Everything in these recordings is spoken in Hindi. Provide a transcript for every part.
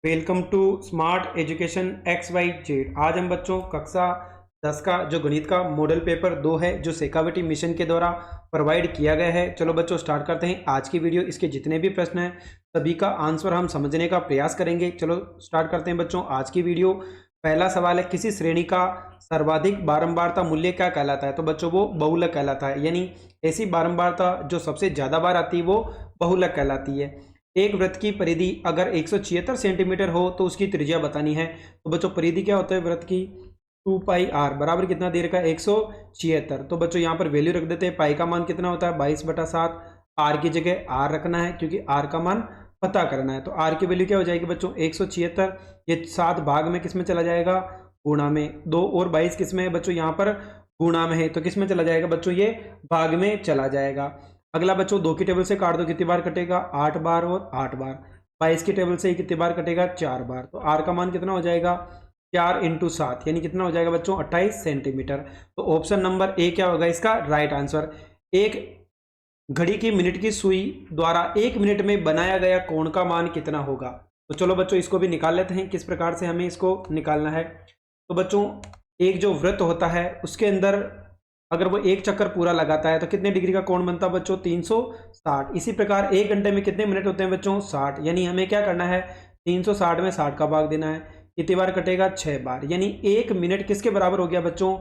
Welcome to smart education X Y Z. आज हम बच्चों कक्षा 10 का जो गणित का मॉडल पेपर 2 है जो शेखावटी मिशन के द्वारा प्रोवाइड किया गया है। चलो बच्चों स्टार्ट करते हैं आज की वीडियो। इसके जितने भी प्रश्न हैं सभी का आंसर हम समझने का प्रयास करेंगे। चलो स्टार्ट करते हैं बच्चों आज की वीडियो। पहला सवाल है, किसी श्रेणी का सर्वाधिक बारंबारता मूल्य क्या कहलाता है? तो बच्चों वो बहुलक कहलाता है, यानी ऐसी बारंबारता जो सबसे ज्यादा बार आती है वो बहुलक कहलाती है। एक वृत्त की परिधि अगर 176 सेंटीमीटर हो तो उसकी त्रिज्या बतानी है। तो बच्चों परिधि क्या होता है वृत्त की? 2 पाई आर बराबर कितना दे रखा है? 176। तो बच्चों यहाँ पर वैल्यू रख देते हैं। पाई का मान कितना होता है? 22/7। आर की जगह आर रखना है क्योंकि आर का मान पता करना है। तो आर की वैल्यू क्या हो जाएगी बच्चों? 176। ये 7 भाग में किस में चला जाएगा? गुणा में। 2 और 22 किस में है बच्चों? यहाँ पर गुणा में है तो किस में चला जाएगा बच्चों? ये भाग में चला जाएगा। अगला बच्चों 2 की टेबल से काट दो, कितनी बार कटेगा? 8 बार और 8 बार। 22 की टेबल से कितनी बार कटेगा? 4 बार। तो आर का मान कितना हो जाएगा? 4 × 7 यानी कितना हो जाएगा बच्चों? 28 सेंटीमीटर। तो ऑप्शन नंबर ए क्या होगा इसका राइट आंसर। एक घड़ी की मिनट की सुई द्वारा 1 मिनट में बनाया गया कोण का मान कितना होगा? तो चलो बच्चों इसको भी निकाल लेते हैं, किस प्रकार से हमें इसको निकालना है। तो बच्चों एक जो वृत्त होता है उसके अंदर अगर वो एक चक्कर पूरा लगाता है तो कितने डिग्री का कोण बनता है बच्चों? 360। इसी प्रकार 1 घंटे में कितने मिनट होते हैं बच्चों? 60। यानी हमें क्या करना है? 360 में 60 का भाग देना है। कितनी बार कटेगा? 6 बार। यानी 1 मिनट किसके बराबर हो गया बच्चों?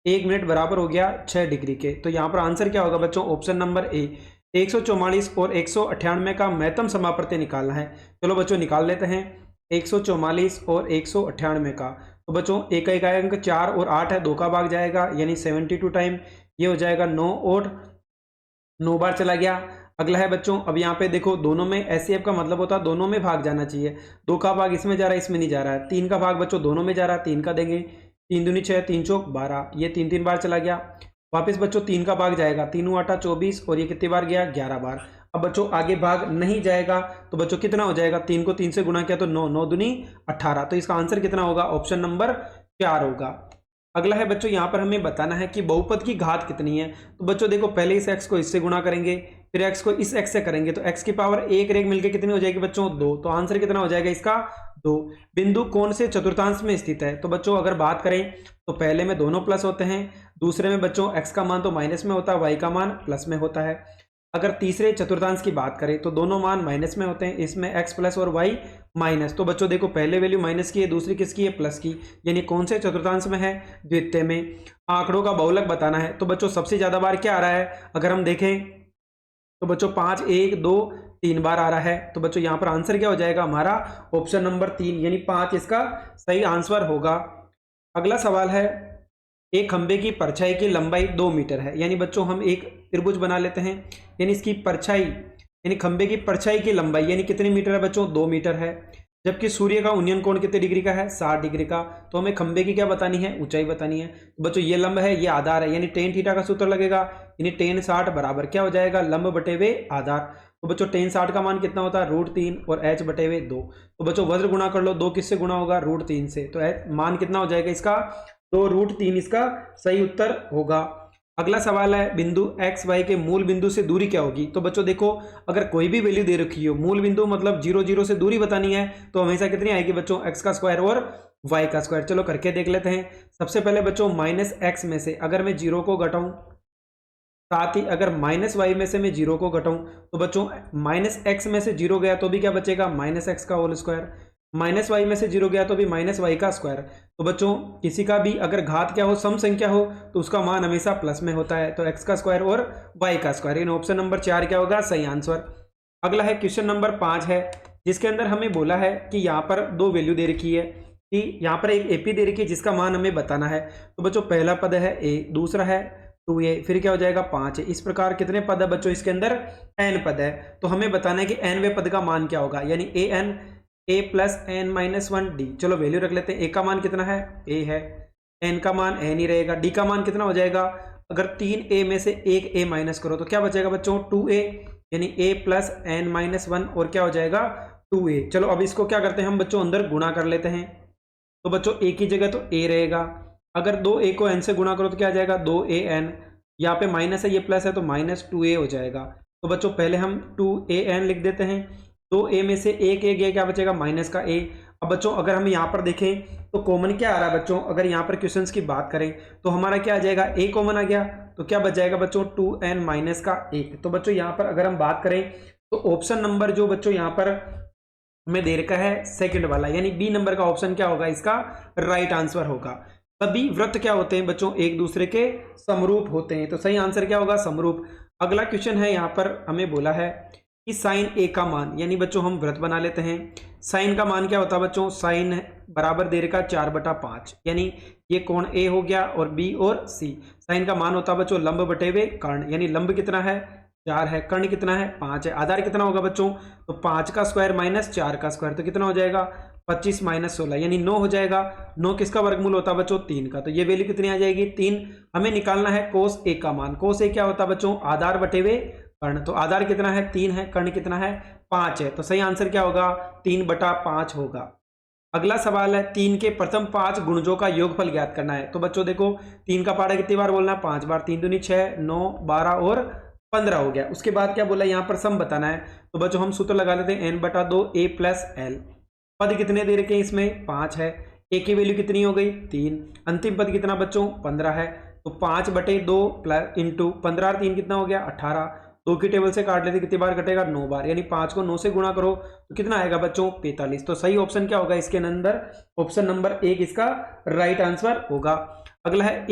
1 मिनट बराबर हो गया 6 डिग्री के। तो यहाँ पर आंसर क्या होगा बच्चों? Option number A. 144 और 198 का महत्तम समाप्रत्यय निकालना है। चलो बच्चों निकाल लेते हैं 144 और 198 का। तो बच्चों एक का अंक 4 और 8 है, 2 का भाग जाएगा यानी 72 टाइम। ये हो जाएगा 9 और 9 बार चला गया। अगला है बच्चों, अब यहाँ पे देखो दोनों में एचसीएफ का मतलब होता है दोनों में भाग जाना चाहिए। 2 का भाग इसमें जा रहा है, इसमें नहीं जा रहा है। 3 का भाग बच्चों दोनों में जा रहा है, 3 का देंगे। 3 दूनी 6, 3 चौक 12। ये 3 बार चला गया। वापस बच्चों 3 का भाग जाएगा, 3 8 24 और ये कितनी बार गया? 11 बार। अब बच्चों आगे भाग नहीं जाएगा तो बच्चों कितना हो जाएगा? 3 को 3 से गुणा किया तो 9, 9 दूनी 18। तो इसका आंसर कितना होगा? ऑप्शन नंबर 4 होगा। अगला है बच्चों यहाँ पर हमें बताना है कि बहुपद की घात कितनी है। तो बच्चों देखो पहले इस x को इससे गुणा करेंगे, फिर x को इस x से करेंगे तो x की पावर 1 और 1 मिलकर कितनी हो जाएगी बच्चों? 2। तो आंसर कितना हो जाएगा इसका? 2। बिंदु कौन से चतुर्थांश में स्थित है? तो बच्चों अगर बात करें तो पहले में दोनों प्लस होते हैं, दूसरे में बच्चों x का मान तो माइनस में होता है, y का मान प्लस में होता है। अगर तीसरे चतुर्थांश की बात करें तो दोनों मान माइनस में होते हैं, इसमें x प्लस और y माइनस। तो बच्चों देखो पहले वैल्यू माइनस की है, दूसरी किसकी है? प्लस की। यानी कौन से चतुर्थांश में है? द्वितीय में। आंकड़ों का बहुलक बताना है। तो बच्चों सबसे ज्यादा बार क्या आ रहा है अगर हम देखें तो बच्चों 5, 1, 2, 3 बार आ रहा है। तो बच्चों यहाँ पर आंसर क्या हो जाएगा हमारा? ऑप्शन नंबर 3 यानी 5 इसका सही आंसर होगा। अगला सवाल है, एक खंबे की परछाई की लंबाई 2 मीटर है। यानी बच्चों हम एक त्रिभुज बना लेते हैं, यानी इसकी परछाई यानी खंबे की परछाई की लंबाई यानी कितनी मीटर है बच्चों? 2 मीटर है। जबकि सूर्य का उन्नयन कोण कितने डिग्री का है? 60 डिग्री का। तो हमें खंबे की क्या बतानी है? ऊंचाई बतानी है। तो बच्चों ये लंब है, ये आधार है, यानी टेन थीटा का सूत्र लगेगा, यानी टेन 60 बराबर क्या हो जाएगा? लंब बटे वे आधार। तो बच्चों टेन 60 का मान कितना होता है? √3 और h बटे वे 2। तो बच्चों वज्र गुणा कर लो, 2 किससे गुणा होगा? √3 से। तो मान कितना हो जाएगा इसका? 2√3 इसका सही उत्तर होगा। अगला सवाल है, बिंदु एक्स वाई के मूल बिंदु से दूरी क्या होगी? तो बच्चों देखो अगर कोई भी वैल्यू दे रखी हो, मूल बिंदु मतलब 0, 0 से दूरी बतानी है तो हमेशा कितनी आएगी बच्चों? एक्स का स्क्वायर और वाई का स्क्वायर। चलो करके देख लेते हैं। सबसे पहले बच्चों -x में से अगर मैं 0 को घटाऊं, साथ ही अगर -y में से मैं 0 को घटाऊं तो बच्चों -x में से 0 गया तो भी क्या बचेगा? -x का होल स्क्वायर। -y में से 0 गया तो भी -y का स्क्वायर। तो बच्चों किसी का भी अगर घात क्या हो, सम संख्या हो, तो उसका मान हमेशा प्लस में होता है। तो x का स्क्वायर और y का स्क्वायर, यानी ऑप्शन नंबर 4 क्या होगा? सही आंसर। अगला है क्वेश्चन नंबर 5 है, जिसके अंदर हमें बोला है कि यहाँ पर 2 वैल्यू दे रखी है कि यहाँ पर एक एपी दे रखी है जिसका मान हमें बताना है। तो बच्चों पहला पद है a, दूसरा है 2a, फिर क्या हो जाएगा? 5 है। इस प्रकार कितने पद है बच्चों इसके अंदर? n पद है। तो हमें बताना है कि nवें पद का मान क्या होगा, यानी a plus n minus 1d। चलो वैल्यू रख लेते हैं। a का मान कितना है? a है। n का मान n ही रहेगा। d का मान कितना हो जाएगा? अगर 3a में से एक a माइनस करो तो क्या बचेगा बच्चों? 2a, यानी a प्लस n माइनस 1 और क्या हो जाएगा? 2a। चलो अब इसको क्या करते हैं हम बच्चों? अंदर गुणा कर लेते हैं। तो बच्चों a की जगह तो a रहेगा। अगर 2a को n से गुणा करो तो क्या आ जाएगा? 2an। यहाँ पे माइनस है, ये प्लस है तो -2a हो जाएगा। तो बच्चों पहले हम 2an लिख देते हैं, दो ए में से एक ए गया, क्या बचेगा माइनस का ए। अब बच्चों अगर हम यहाँ पर देखें तो कॉमन क्या आ रहा है बच्चों, अगर यहाँ पर क्वेश्चंस की बात करें तो हमारा क्या आ जाएगा, ए कॉमन आ गया, तो क्या बच जाएगा बच्चों 2n माइनस का 1। तो बच्चों यहाँ पर अगर हम बात करें तो ऑप्शन नंबर जो बच्चों यहाँ पर हमें दे रखा है सेकंड वाला, यानी बी नंबर का ऑप्शन क्या होगा, इसका राइट आंसर होगा। सभी वृत्त क्या होते हैं बच्चों, एक दूसरे के समरूप होते हैं, तो सही आंसर क्या होगा, समरूप। अगला क्वेश्चन है, यहाँ पर हमें बोला है कि साइन ए का मान, यानी बच्चों हम वृत्त बना लेते हैं। साइन का मान क्या होता है बच्चों, साइन बराबर दे रखा 4/5, यानी ये कोण ए हो गया और बी और सी। साइन का मान होता है बच्चों लंब बटे हुए कर्ण, यानी लंब कितना है 4 है, कर्ण कितना है 5 है। आधार कितना होगा बच्चों, तो 5 का स्क्वायर माइनस 4 का स्क्वायर, तो कितना हो जाएगा 25 माइनस 16, यानी 9 हो जाएगा। 9 किसका वर्गमूल होता है बच्चों 3 का, तो ये वैल्यू कितनी आ जाएगी 3। हमें निकालना है कोस ए का मान। कोस ए क्या होता है बच्चों, आधार बटे हुए कर्ण, तो आधार कितना है 3 है, कर्ण कितना है 5 है, तो सही आंसर क्या होगा 3/5 होगा। अगला सवाल है 3 के प्रथम 5 गुणजों का योगफल ज्ञात करना है। तो बच्चों देखो 3 का पहाड़ा कितनी बार बोलना है, 5 बार, 3 दूनी 6, 9, 12 और 15 हो गया। उसके बाद क्या बोला, यहाँ पर सम बताना है, तो बच्चों हम सूत्र लगा लेते हैं n/2 a + l। पद कितने दे रखे हैं इसमें 5 है, a की वैल्यू कितनी हो गई 3, अंतिम पद कितना बच्चों 15 है, तो 5/2 प्लस इंटू 15 और 3 कितना हो गया 18। 2 की टेबल से काट लेते कितनी बार कटेगा 9 बार, यानी 5 को 9 से गुणा करो तो कितना आएगा बच्चों 45। तो सही ऑप्शन क्या होगा इसके अंदर, ऑप्शन नंबर 1 इसका राइट आंसर होगा। अगला है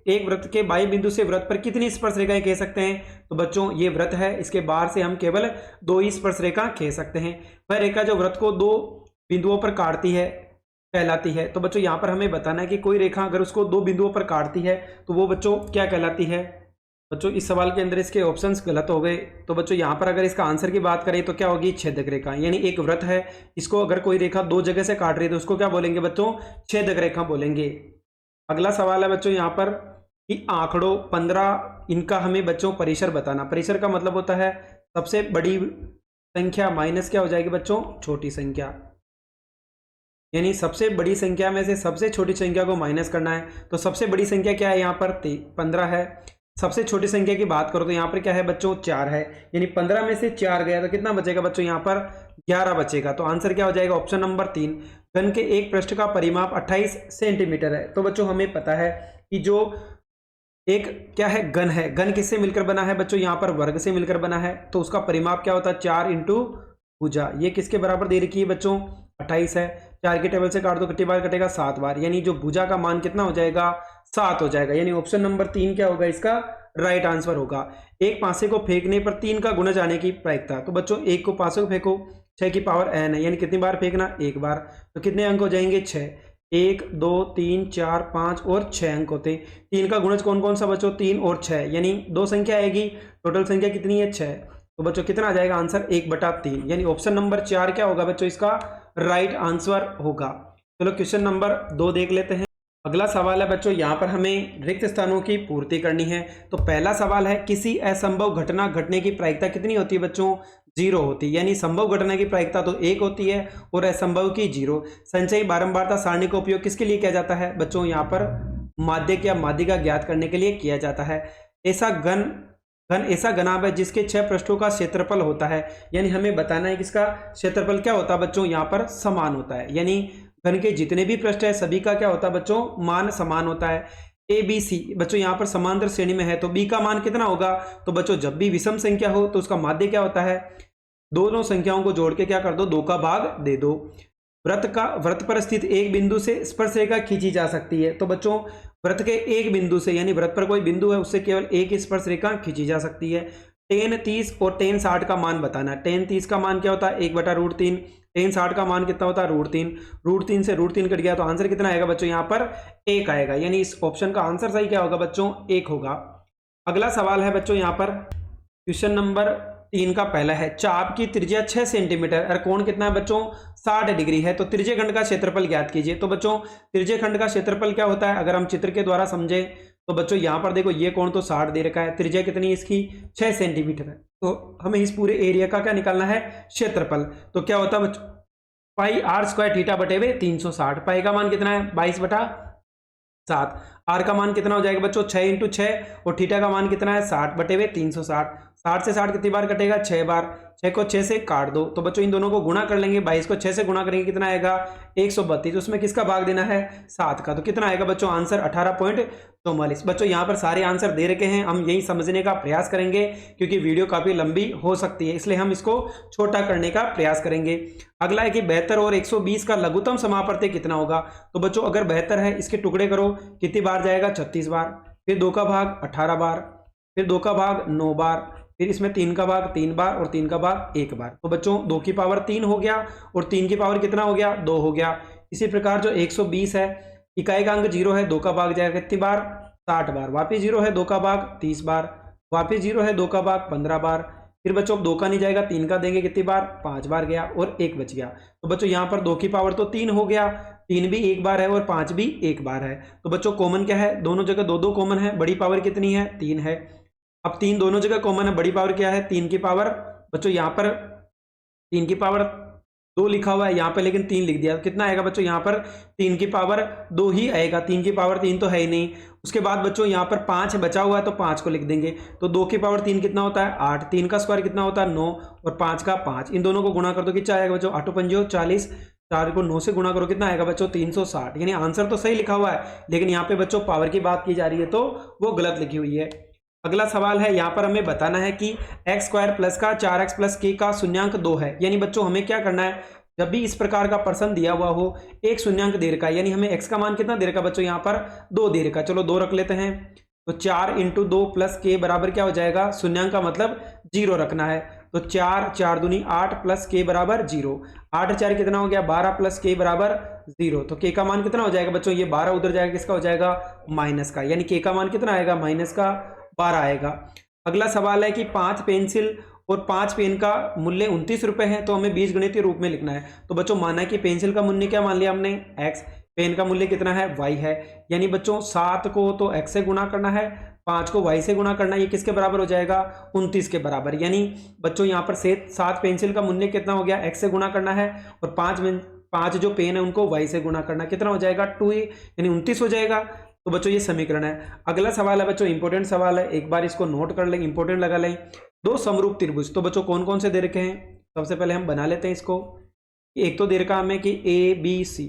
एक वृत्त के बाह्य बिंदु से वृत्त पर कितनी स्पर्श रेखाएं खींच सकते हैं। तो बच्चों ये वृत्त है, इसके बाहर से हम केवल 2 ही स्पर्श रेखा खींच सकते हैं। वह रेखा जो वृत्त को 2 बिंदुओं पर काटती है कहलाती है। तो बच्चों यहाँ पर हमें बताना है कि कोई रेखा अगर उसको 2 बिंदुओं पर काटती है तो वो बच्चों क्या कहलाती है। बच्चों इस सवाल के अंदर इसके ऑप्शंस गलत हो गए, तो बच्चों यहाँ पर अगर इसका आंसर की बात करें तो क्या होगी छेदक रेखा, यानी एक वृत्त है, इसको अगर कोई रेखा 2 जगह से काट रही है तो उसको क्या बोलेंगे बच्चों छेदक रेखा बोलेंगे। अगला सवाल है बच्चों यहाँ पर कि आंकड़ों 15 इनका हमें बच्चों परिसर बताना। परिसर का मतलब होता है सबसे बड़ी संख्या माइनस क्या हो जाएगी बच्चों छोटी संख्या, यानी सबसे बड़ी संख्या में से सबसे छोटी संख्या को माइनस करना है। तो सबसे बड़ी संख्या क्या है यहाँ पर 15 है। सबसे छोटी संख्या की बात करो तो यहाँ पर क्या है बच्चों 4 है, यानी 15 में से 4 गया तो कितना बचेगा बच्चों यहाँ पर 11 बचेगा। तो आंसर क्या हो जाएगा ऑप्शन नंबर 3। घन के एक पृष्ठ का परिमाप 28 सेंटीमीटर है। तो बच्चों हमें पता है कि जो एक क्या है घन है, घन किससे मिलकर बना है बच्चों यहाँ पर वर्ग से मिलकर बना है, तो उसका परिमाप क्या होता है 4 इंटू भुजा। ये किसके बराबर दे रखी है बच्चों 28 है। 4 की टेबल से काट दो कितनी बार कटेगा 7 बार, यानी जो भुजा का मान कितना हो जाएगा 7 हो जाएगा, यानी ऑप्शन नंबर 3 क्या होगा इसका राइट आंसर होगा। एक पासे को फेंकने पर 3 का गुणज आने की प्रायिकता। तो बच्चों एक को पासे को फेंको 6 की पावर n है, यानी कितनी बार फेंकना 1 बार, तो कितने अंक हो जाएंगे 6। 1 2 3 4 5 और 6 अंक होते हैं। 3 का गुणज कौन कौन सा बच्चों 3 और 6, यानी 2 संख्या आएगी, टोटल संख्या कितनी है 6। तो बच्चों कितना आ जाएगा आंसर 1/3, यानी ऑप्शन नंबर 4 क्या होगा बच्चों इसका राइट आंसर होगा। चलो क्वेश्चन नंबर 2 देख लेते हैं। अगला सवाल है बच्चों यहाँ पर हमें रिक्त स्थानों की पूर्ति करनी है। तो पहला सवाल है किसी असंभव घटना घटने की प्रायिकता कितनी होती है बच्चों 0 होती है, यानी संभव घटना की प्रायिकता तो 1 होती है और असंभव की 0। संचयी बारंबारता सारणी का उपयोग किसके लिए किया जाता है बच्चों यहाँ पर माध्यक या माध्यिका ज्ञात करने के लिए किया जाता है। ऐसा घन ऐसा घनाभ है जिसके 6 पृष्ठों का क्षेत्रफल होता है, यानी हमें बताना है कि इसका क्षेत्रफल क्या होता है बच्चों यहाँ पर समान होता है, यानी घन के जितने भी पृष्ठ है सभी का क्या होता है बच्चों मान समान होता है। ए बी सी बच्चों यहाँ पर समांतर श्रेणी में है तो बी का मान कितना होगा, तो बच्चों जब भी विषम संख्या हो तो उसका माध्य क्या होता है, दोनों संख्याओं को जोड़ के क्या कर दो 2 का भाग दे दो। वृत्त पर स्थित एक बिंदु से स्पर्श रेखा खींची जा सकती है। तो बच्चों वृत्त के एक बिंदु से, यानी वृत्त पर कोई बिंदु है उससे केवल एक स्पर्श रेखा खींची जा सकती है। tan 30 और tan 60 का मान बताना है। tan 30 का मान क्या होता है 1/√3, tan 60 का मान कितना होता है √3, √3 से √3 कट गया तो आंसर कितना आएगा बच्चों यहाँ पर 1 आएगा, यानी इस ऑप्शन का आंसर सही क्या होगा बच्चों 1 होगा। अगला सवाल है बच्चों यहाँ पर क्वेश्चन नंबर 3 का पहला है चाप की त्रिज्या 6 सेंटीमीटर और कोण कितना है बच्चों 60 डिग्री है, तो त्रिज्य खंड का क्षेत्रफल ज्ञात कीजिए। तो बच्चों त्रिज्य खंड का क्षेत्रफल क्या होता है अगर हम चित्र के द्वारा समझे तो बच्चों यहाँ पर देखो ये कोण तो 60 दे रखा है, त्रिज्या कितनी है इसकी 6 सेंटीमीटर है, तो हमें इस पूरे एरिया का क्या निकालना है क्षेत्रफल। तो क्या होता है बच्चों पाई r² थीटा बटे 360। पाई का मान कितना है 22/7। आर का मान कितना हो जाएगा बच्चों 6 × 6 और थीटा का मान कितना है 60 बटे 360। 60 से 60 कितनी बार कटेगा? 6 बार। 6 को 6 से काट दो, तो बच्चों इन दोनों को गुणा कर लेंगे। 22 को 6 से गुणा करेंगे, कितना आएगा? 132। उसमें किसका भाग देना है? 7 का। तो कितना आएगा बच्चों? आंसर 18.44। बच्चों यहाँ पर सारे आंसर दे रखे हैं, हम यही समझने का प्रयास करेंगे क्योंकि वीडियो काफी लंबी हो सकती है, इसलिए हम इसको छोटा करने का प्रयास करेंगे। अगला है कि 72 और 120 का लघुत्तम समापवर्ती कितना होगा? तो बच्चों अगर 72 है, इसके टुकड़े करो, कितनी बार जाएगा? 36 बार। फिर 2 का भाग 18 बार, फिर 2 का भाग 9 बार, फिर इसमें 3 का भाग 3 बार और 3 का भाग 1 बार। तो बच्चों 2 की पावर 3 हो गया और 3 की पावर कितना हो गया? 2 हो गया। इसी प्रकार जो 120 है, इकाई का अंक 0 है, 2 का भाग जाएगा कितनी बार? 60 बार। वापिस 0 है, 2 का भाग 30 बार। वापिस 0 है, 2 का भाग 15 बार। फिर बच्चों 2 का नहीं जाएगा, 3 का देंगे, कितनी बार? 5 बार गया और 1 बच गया। तो बच्चों यहाँ पर 2 की पावर तो 3 हो गया, 3 भी 1 बार है और 5 भी 1 बार है। तो बच्चों कॉमन क्या है? दोनों जगह 2 कॉमन है। बड़ी पावर कितनी है? 3 है। अब 3 दोनों जगह कॉमन है, बड़ी पावर क्या है? 3 की पावर। बच्चों यहाँ पर 3 की पावर 2 लिखा हुआ है यहाँ पे, लेकिन 3 लिख दिया। कितना आएगा बच्चों? यहाँ पर 3 की पावर 2 ही आएगा, 3 की पावर 3 तो है ही नहीं। उसके बाद बच्चों यहाँ पर 5 बचा हुआ है, तो 5 को लिख देंगे। तो 2 की पावर 3 कितना होता है? 8। 3 का स्क्वायर कितना होता है? 9 और 5 का 5। इन दोनों को गुणा कर दो, कितना आएगा बच्चों? 8 पंजो 40। 4 को 9 से गुणा करो, कितना आएगा बच्चों? 360। यानी आंसर तो सही लिखा हुआ है, लेकिन यहाँ पे बच्चों पावर की बात की जा रही है तो वो गलत लिखी हुई है। अगला सवाल है, यहाँ पर हमें बताना है कि एक्स स्क्वायर प्लस का 4x प्लस के का शून्यांक 2 है। यानी बच्चों हमें क्या करना है? जब भी इस प्रकार का प्रश्न दिया हुआ हो, एक शून्यांक दे रखा है, यानी हमें x का मान कितना दे रखा बच्चों? यहाँ पर 2 दे रखा। चलो 2 रख लेते हैं। तो 4 इंटू 2 प्लस के बराबर क्या हो जाएगा? शून्यांक का मतलब 0 रखना है। तो 4 4 दूनी 8 प्लस के बराबर 0। 8 4 कितना हो गया? 12 प्लस के बराबर 0। तो के का मान कितना हो जाएगा बच्चों? ये 12 उधर जाएगा, किसका हो जाएगा? माइनस का। यानी के का मान कितना आएगा? माइनस का 12 आएगा। अगला सवाल है कि 5 पेंसिल और 5 पेन का मूल्य 29 रुपए है, तो हमें बीजगणितीय रूप में लिखना है। तो बच्चों माना है कि पेंसिल का मूल्य क्या मान लिया हमने? x। पेन का मूल्य कितना है? y है। यानी बच्चों 7 को तो x से गुणा करना है, 5 को y से गुणा करना है। ये किसके बराबर हो जाएगा? 29 के बराबर। यानी बच्चों यहाँ पर 7 पेंसिल का मूल्य कितना हो गया? x से गुणा करना है और 5 जो पेन है उनको y से गुणा करना, कितना हो जाएगा? 2 यानी 29 हो जाएगा। तो बच्चों ये समीकरण है। अगला सवाल है बच्चों, इंपॉर्टेंट सवाल है, एक बार इसको नोट कर लें, इंपॉर्टेंट लगा लें। 2 समरूप त्रिभुज, तो बच्चों कौन कौन से दे रखे हैं? सबसे पहले हम बना लेते हैं इसको। एक तो दे रखा हमें कि ABC,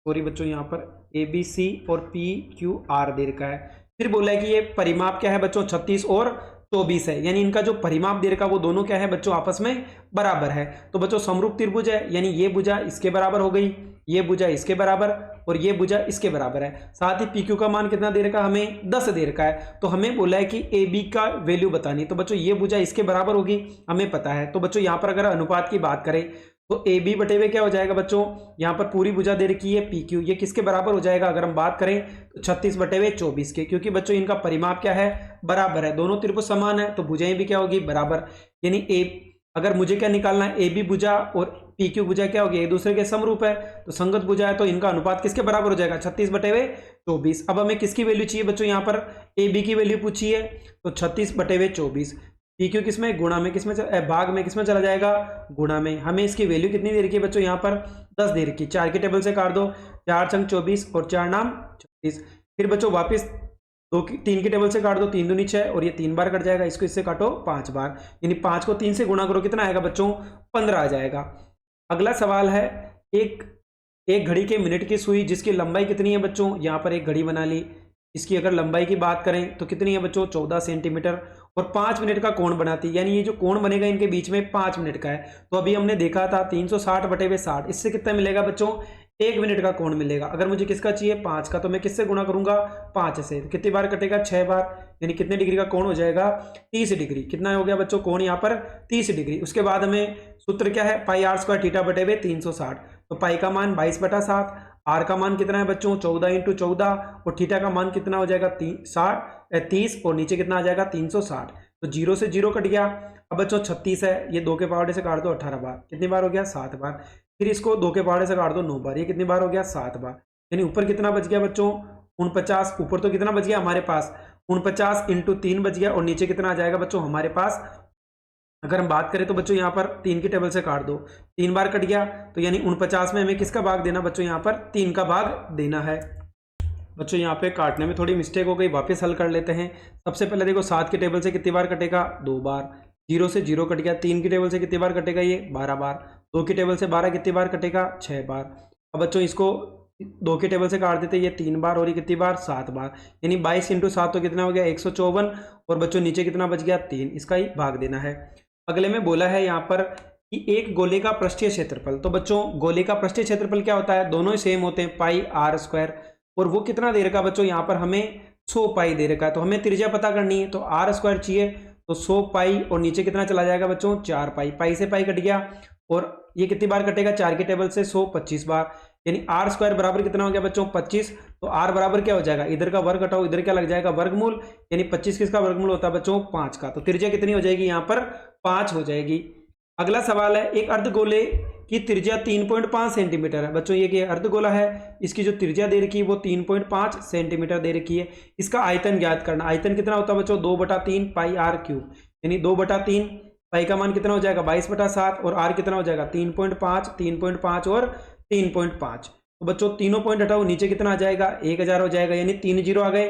सॉरी बच्चों यहाँ पर ABC और PQR दे रखा है। फिर बोला है कि ये परिमाप क्या है बच्चों? 36 और 24 है। यानी इनका जो परिमाप दे रखा वो दोनों क्या है बच्चों? आपस में बराबर है। तो बच्चों समरूप त्रिभुज है, यानी ये भुजा इसके बराबर हो गई, ये भुजा इसके बराबर और ये भुजा इसके बराबर है। साथ ही PQ का मान कितना दे रखा है? हमें 10 दे रखा है। तो हमें बोला है कि AB का वैल्यू बतानी। तो बच्चों ये भुजा इसके बराबर होगी, हमें पता है। तो बच्चों यहाँ पर अगर अनुपात की बात करें तो AB बटे हुए क्या हो जाएगा बच्चों? यहाँ पर पूरी भुजा दे रखी है PQ, ये किसके बराबर हो जाएगा? अगर हम बात करें तो 36 बटे हुए 24 के, क्योंकि बच्चों इनका परिमाप क्या है? बराबर है। दोनों त्रिभुज समान है तो भुजाएं भी क्या होगी? बराबर। यानी अगर मुझे क्या निकालना है? AB भुजा और PQ भुजा क्या होगी? एक दूसरे के समरूप है, तो संगत भुजा है, तो इनका अनुपात किसके बराबर हो जाएगा? 36 बटे हुए 24। अब हमें किसकी वैल्यू चाहिए बच्चों? यहाँ पर AB की वैल्यू पूछी है, तो 36 बटे हुए 24। PQ किसमें? गुणा में, किसमें भाग में, किसमें चला जाएगा? गुणा में। हमें इसकी वैल्यू कितनी दे रखी है बच्चों? यहाँ पर 10 दे रखी है। 4 के टेबल से काट दो, 4 छंग 24 और 4 नाम 36। फिर बच्चों वापस 3 के टेबल से काट दो, 3 दूनी 6 और ये 3 बार कट जाएगा, इसको इससे काटो 5 बार। यानी 5 को 3 से गुणा करो, कितना आएगा बच्चों? 15 आ जाएगा। अगला सवाल है, एक घड़ी के मिनट की सुई जिसकी लंबाई कितनी है बच्चों? यहाँ पर एक घड़ी बना ली, इसकी अगर लंबाई की बात करें तो कितनी है बच्चों? 14 सेंटीमीटर और 5 मिनट का कोण बनाती है। यानी ये जो कोण बनेगा इनके बीच में 5 मिनट का है। तो अभी हमने देखा था 360 बटे हुए 60, इससे कितना मिलेगा बच्चों? 1 मिनट का कोण मिलेगा। अगर मुझे किसका चाहिए? 5 का, तो मैं किससे गुणा करूंगा? 5 से। तो कितनी बार कटेगा? 6 बार। यानी कितने डिग्री का कोण हो जाएगा? 30 डिग्री। कितना हो गया बच्चों कोण यहाँ पर? 30 डिग्री। उसके बाद हमें सूत्र क्या है? पाई आर स्क्वायर थीटा बटे हुए 360। तो पाई का मान 22/7, आर का मान कितना है बच्चों? 14 इंटू 14 और थीटा का मान कितना हो जाएगा? 30 और नीचे कितना आ जाएगा? 360। तो 0 से 0 कट गया। अब बच्चों 36 है, ये 2 के पावड़े से काट दो 18 बार। कितनी बार हो गया? 7 बार। फिर इसको 2 के पावड़े से काट दो 9 बार। ये कितनी बार हो गया? 7 बार। यानी ऊपर कितना बच गया बच्चों? 49। ऊपर तो कितना बच गया हमारे पास? 49 इंटू 3 बच गया और नीचे कितना आ जाएगा बच्चों हमारे पास? अगर हम बात करें तो बच्चों यहाँ पर 3 की टेबल से काट दो, 3 बार कट गया। तो यानी 49 में हमें किसका भाग देना बच्चों? यहाँ पर 3 का भाग देना है। बच्चों यहाँ पे काटने में थोड़ी मिस्टेक हो गई, वापस हल कर लेते हैं। सबसे पहले देखो 7 के टेबल से कितनी बार कटेगा, 2 बार। 0 से 0 कट गया। 3 की टेबल से कितनी बार कटेगा, ये 12 बार। 2 की टेबल से 12 कितनी बार कटेगा, 6 बार। अब बच्चों इसको 2 की टेबल से काट देते हैं, ये 3 बार और ये कितनी बार, 7 बार। यानी 22 × 7 तो कितना हो गया, 154। और बच्चों नीचे कितना बच गया, 3। इसका ही भाग देना है। अगले में बोला है यहाँ पर कि एक गोले का पृष्ठीय क्षेत्रफल। तो बच्चों गोले का पृष्ठीय क्षेत्रफल क्या होता है, दोनों ही सेम होते हैं, पाई आर स्क्वायर। और वो कितना दे रखा है बच्चों, यहाँ पर हमें 100 पाई दे रखा है। तो हमें त्रिज्या पता करनी है, तो आर स्क्वायर चाहिए। तो 100 पाई और नीचे कितना चला जाएगा बच्चों, 4 पाई। पाई से पाई कट गया और ये कितनी बार कटेगा, 4 की टेबल से 100 25 बार। यानी आर स्क्वायर बराबर कितना हो गया बच्चों, 25। तो आर बराबर क्या हो जाएगा, इधर का वर्ग हटाओ, इधर क्या लग जाएगा, वर्गमूल। यानी 25 किसका वर्गमूल होता है बच्चों, 5 का। तो त्रिज्या कितनी हो जाएगी, यहाँ पर 5 हो जाएगी। अगला सवाल है, एक अर्धगोले की त्रिज्या 3.5 सेंटीमीटर है। बच्चों ये अर्धगोला है, इसकी जो त्रिज्या दे रखी है वो 3.5 सेंटीमीटर दे रखी है। इसका आयतन ज्ञात करना। आयतन कितना होता है बच्चों, 2/3 पाई आर क्यूब। यानी 2/3 पाई का मान कितना हो जाएगा, 22/7। और आर कितना हो जाएगा, 3.5, 3.5 और 3.5। तो बच्चों तीनों पॉइंट हटाओ, नीचे कितना आ जाएगा, 1000 हो जाएगा। यानी 3 0 आ गए।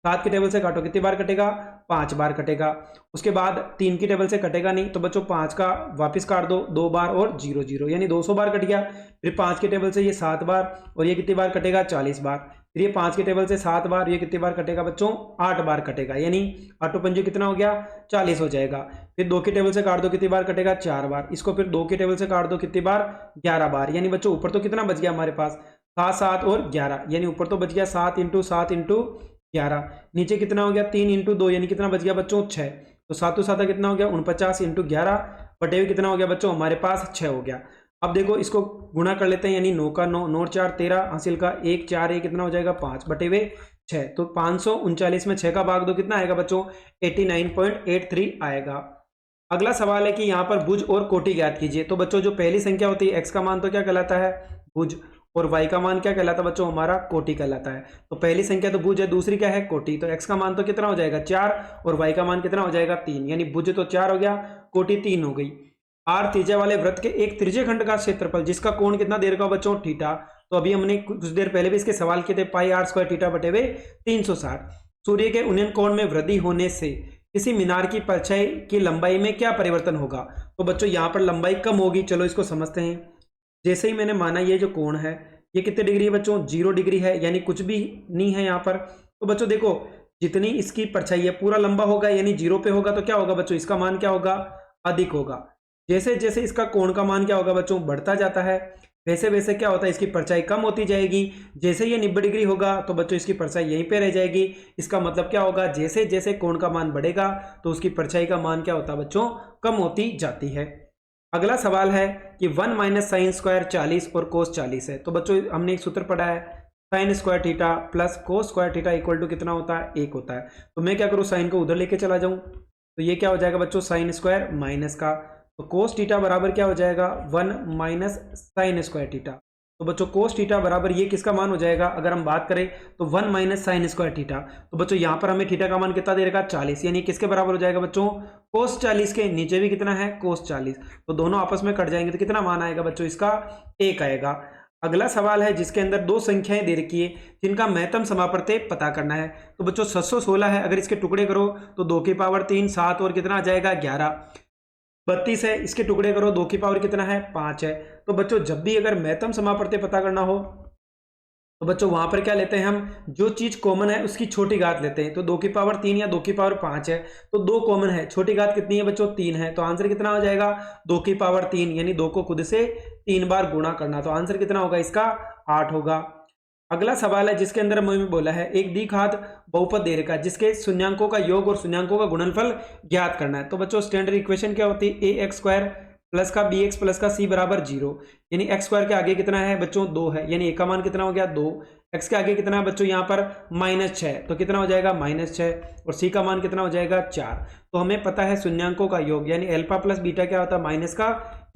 7 की टेबल से काटो, कितनी बार कटेगा, 5 बार कटेगा। उसके बाद 3 की टेबल से कटेगा नहीं, तो बच्चों 5 का वापस काट दो, 2 बार और 0 0, यानी 200 बार कट गया। फिर 5 की टेबल से ये 7 बार और ये कितनी बार कटेगा, 40 बार। फिर ये 5 की टेबल से 7 बार, ये कितनी बार कटेगा बच्चों, 8 बार कटेगा। यानी 8 पंजे कितना हो गया, 40 हो जाएगा। फिर 2 की टेबल से काट दो, कितनी बार कटेगा, 4 बार। इसको फिर 2 की टेबल से काट दो, कितनी बार, 11 बार। यानी बच्चों ऊपर तो कितना बच गया हमारे पास, 7 7 और 11। यानी ऊपर तो बच गया 7 × 7 × 11। नीचे कितना हो गया, 3 × 2, यानी कितना बच गया बच्चों, 6। तो 7 7 कितना हो गया, 49 × 11 बटे हुए कितना हो गया बच्चों, हमारे पास 6 हो गया। अब देखो इसको गुणा कर लेते हैं, यानी 9 का 9, 9 4 13, हासिल का 1 4 1 कितना हो जाएगा, 5 बटे हुए 6। तो 539 में 6 का भाग दो, कितना आएगा बच्चों, 89.83 आएगा। अगला सवाल है कि यहाँ पर भुज और कोटि ज्ञात कीजिए। तो बच्चों जो पहली संख्या होती है, x का मान तो क्या कहलाता है, भुज। और y का मान क्या कहलाता है बच्चों, हमारा कोटि कहलाता है। तो पहली संख्या तो भुज है, दूसरी क्या है, कोटि। तो x का मान तो कितना हो जाएगा, 4। और y का मान कितना हो जाएगा, 3। यानी भुज तो 4 हो गया, कोटि 3 हो गई। r त्रिज्या वाले वृत्त के एक त्रिज्य खंड का क्षेत्रफल जिसका कोण कितना दे रखा हो बच्चों, थीटा। तो अभी हमने कुछ देर पहले भी इसके सवाल किए थे, पाई r स्क्वायर थीटा बटे हुए 360। सूर्य के उन्नयन कोण में वृद्धि होने से किसी मीनार की परछाई की लंबाई में क्या परिवर्तन होगा। तो बच्चों यहाँ पर लंबाई कम होगी, चलो इसको समझते हैं। जैसे ही मैंने माना ये जो कोण है ये कितने डिग्री है बच्चों, 0 डिग्री है, यानी कुछ भी नहीं है यहाँ पर। तो बच्चों देखो जितनी इसकी परछाई है पूरा लंबा होगा, यानी 0 पे होगा, तो क्या होगा बच्चों, इसका मान क्या होगा, अधिक होगा। जैसे जैसे इसका कोण का मान क्या होगा बच्चों, बढ़ता जाता है, वैसे वैसे क्या होता है, इसकी परछाई कम होती जाएगी। जैसे ये 90 डिग्री होगा तो बच्चों इसकी परछाई यहीं पे रह जाएगी। इसका मतलब क्या होगा, जैसे जैसे कोण का मान बढ़ेगा तो उसकी परछाई का मान क्या होता है बच्चों, कम होती जाती है। अगला सवाल है कि 1 - sin स्क्वायर 40 और cos 40 है। तो बच्चों हमने एक सूत्र पढ़ा है, sin square theta plus cos square theta equal to कितना होता है, 1 होता है। तो मैं क्या करूँ, साइन को उधर लेके चला जाऊँ, तो ये क्या हो जाएगा बच्चों, sin स्क्वायर माइनस का। तो cos थीटा बराबर क्या हो जाएगा, 1 - sin स्क्वायर थीटा। तो बच्चों cos थीटा बराबर ये किसका मान हो जाएगा, अगर हम बात करें तो 1 - sin स्क्वायर थीटा। तो बच्चों यहाँ पर हमें थीटा का मान कितना दे रखा, 40, यानी किसके बराबर हो जाएगा बच्चों, cos 40 के। नीचे भी कितना है, cos 40। तो दोनों आपस में कट जाएंगे, तो कितना मान आएगा बच्चों, इसका 1 आएगा। अगला सवाल है जिसके अंदर 2 संख्याएं दे रखी है जिनका महत्तम समापवर्त्य पता करना है। तो बच्चों 716 है, अगर इसके टुकड़े करो तो 2 की पावर 3, 7 और कितना आ जाएगा, 11। 32 है, इसके टुकड़े करो, 2 की पावर कितना है, 5 है। तो बच्चों जब भी अगर महत्तम समापवर्त्य पता करना हो तो बच्चों वहां पर क्या लेते हैं हम, जो चीज कॉमन है उसकी छोटी घात लेते हैं। तो 2 की पावर 3 या 2 की पावर 5 है, तो 2 कॉमन है, छोटी घात कितनी है बच्चों, 3 है। तो आंसर कितना हो जाएगा, 2 की पावर 3, यानी 2 को खुद से 3 बार गुणा करना। तो आंसर कितना होगा इसका, 8 होगा। अगला सवाल है जिसके अंदर मैं बोला है एक द्विघात बहुपद दे रखा है जिसके शून्यांकों का योग और शून्यांकों का गुणनफल ज्ञात करना है। तो बच्चों स्टैंडर्ड इक्वेशन क्या होती है, ax स्क्वायर प्लस का bx प्लस का c बराबर 0। यानी x स्क्वायर के आगे कितना है बच्चों, 2 है, यानी a का मान कितना हो गया, 2। x के आगे कितना है बच्चों, यहाँ पर -6, तो कितना हो जाएगा, -6। और c का मान कितना हो जाएगा, 4। तो हमें पता है शून्यांकों का योग, यानी अल्फा प्लस बीटा क्या होता है, माइनस का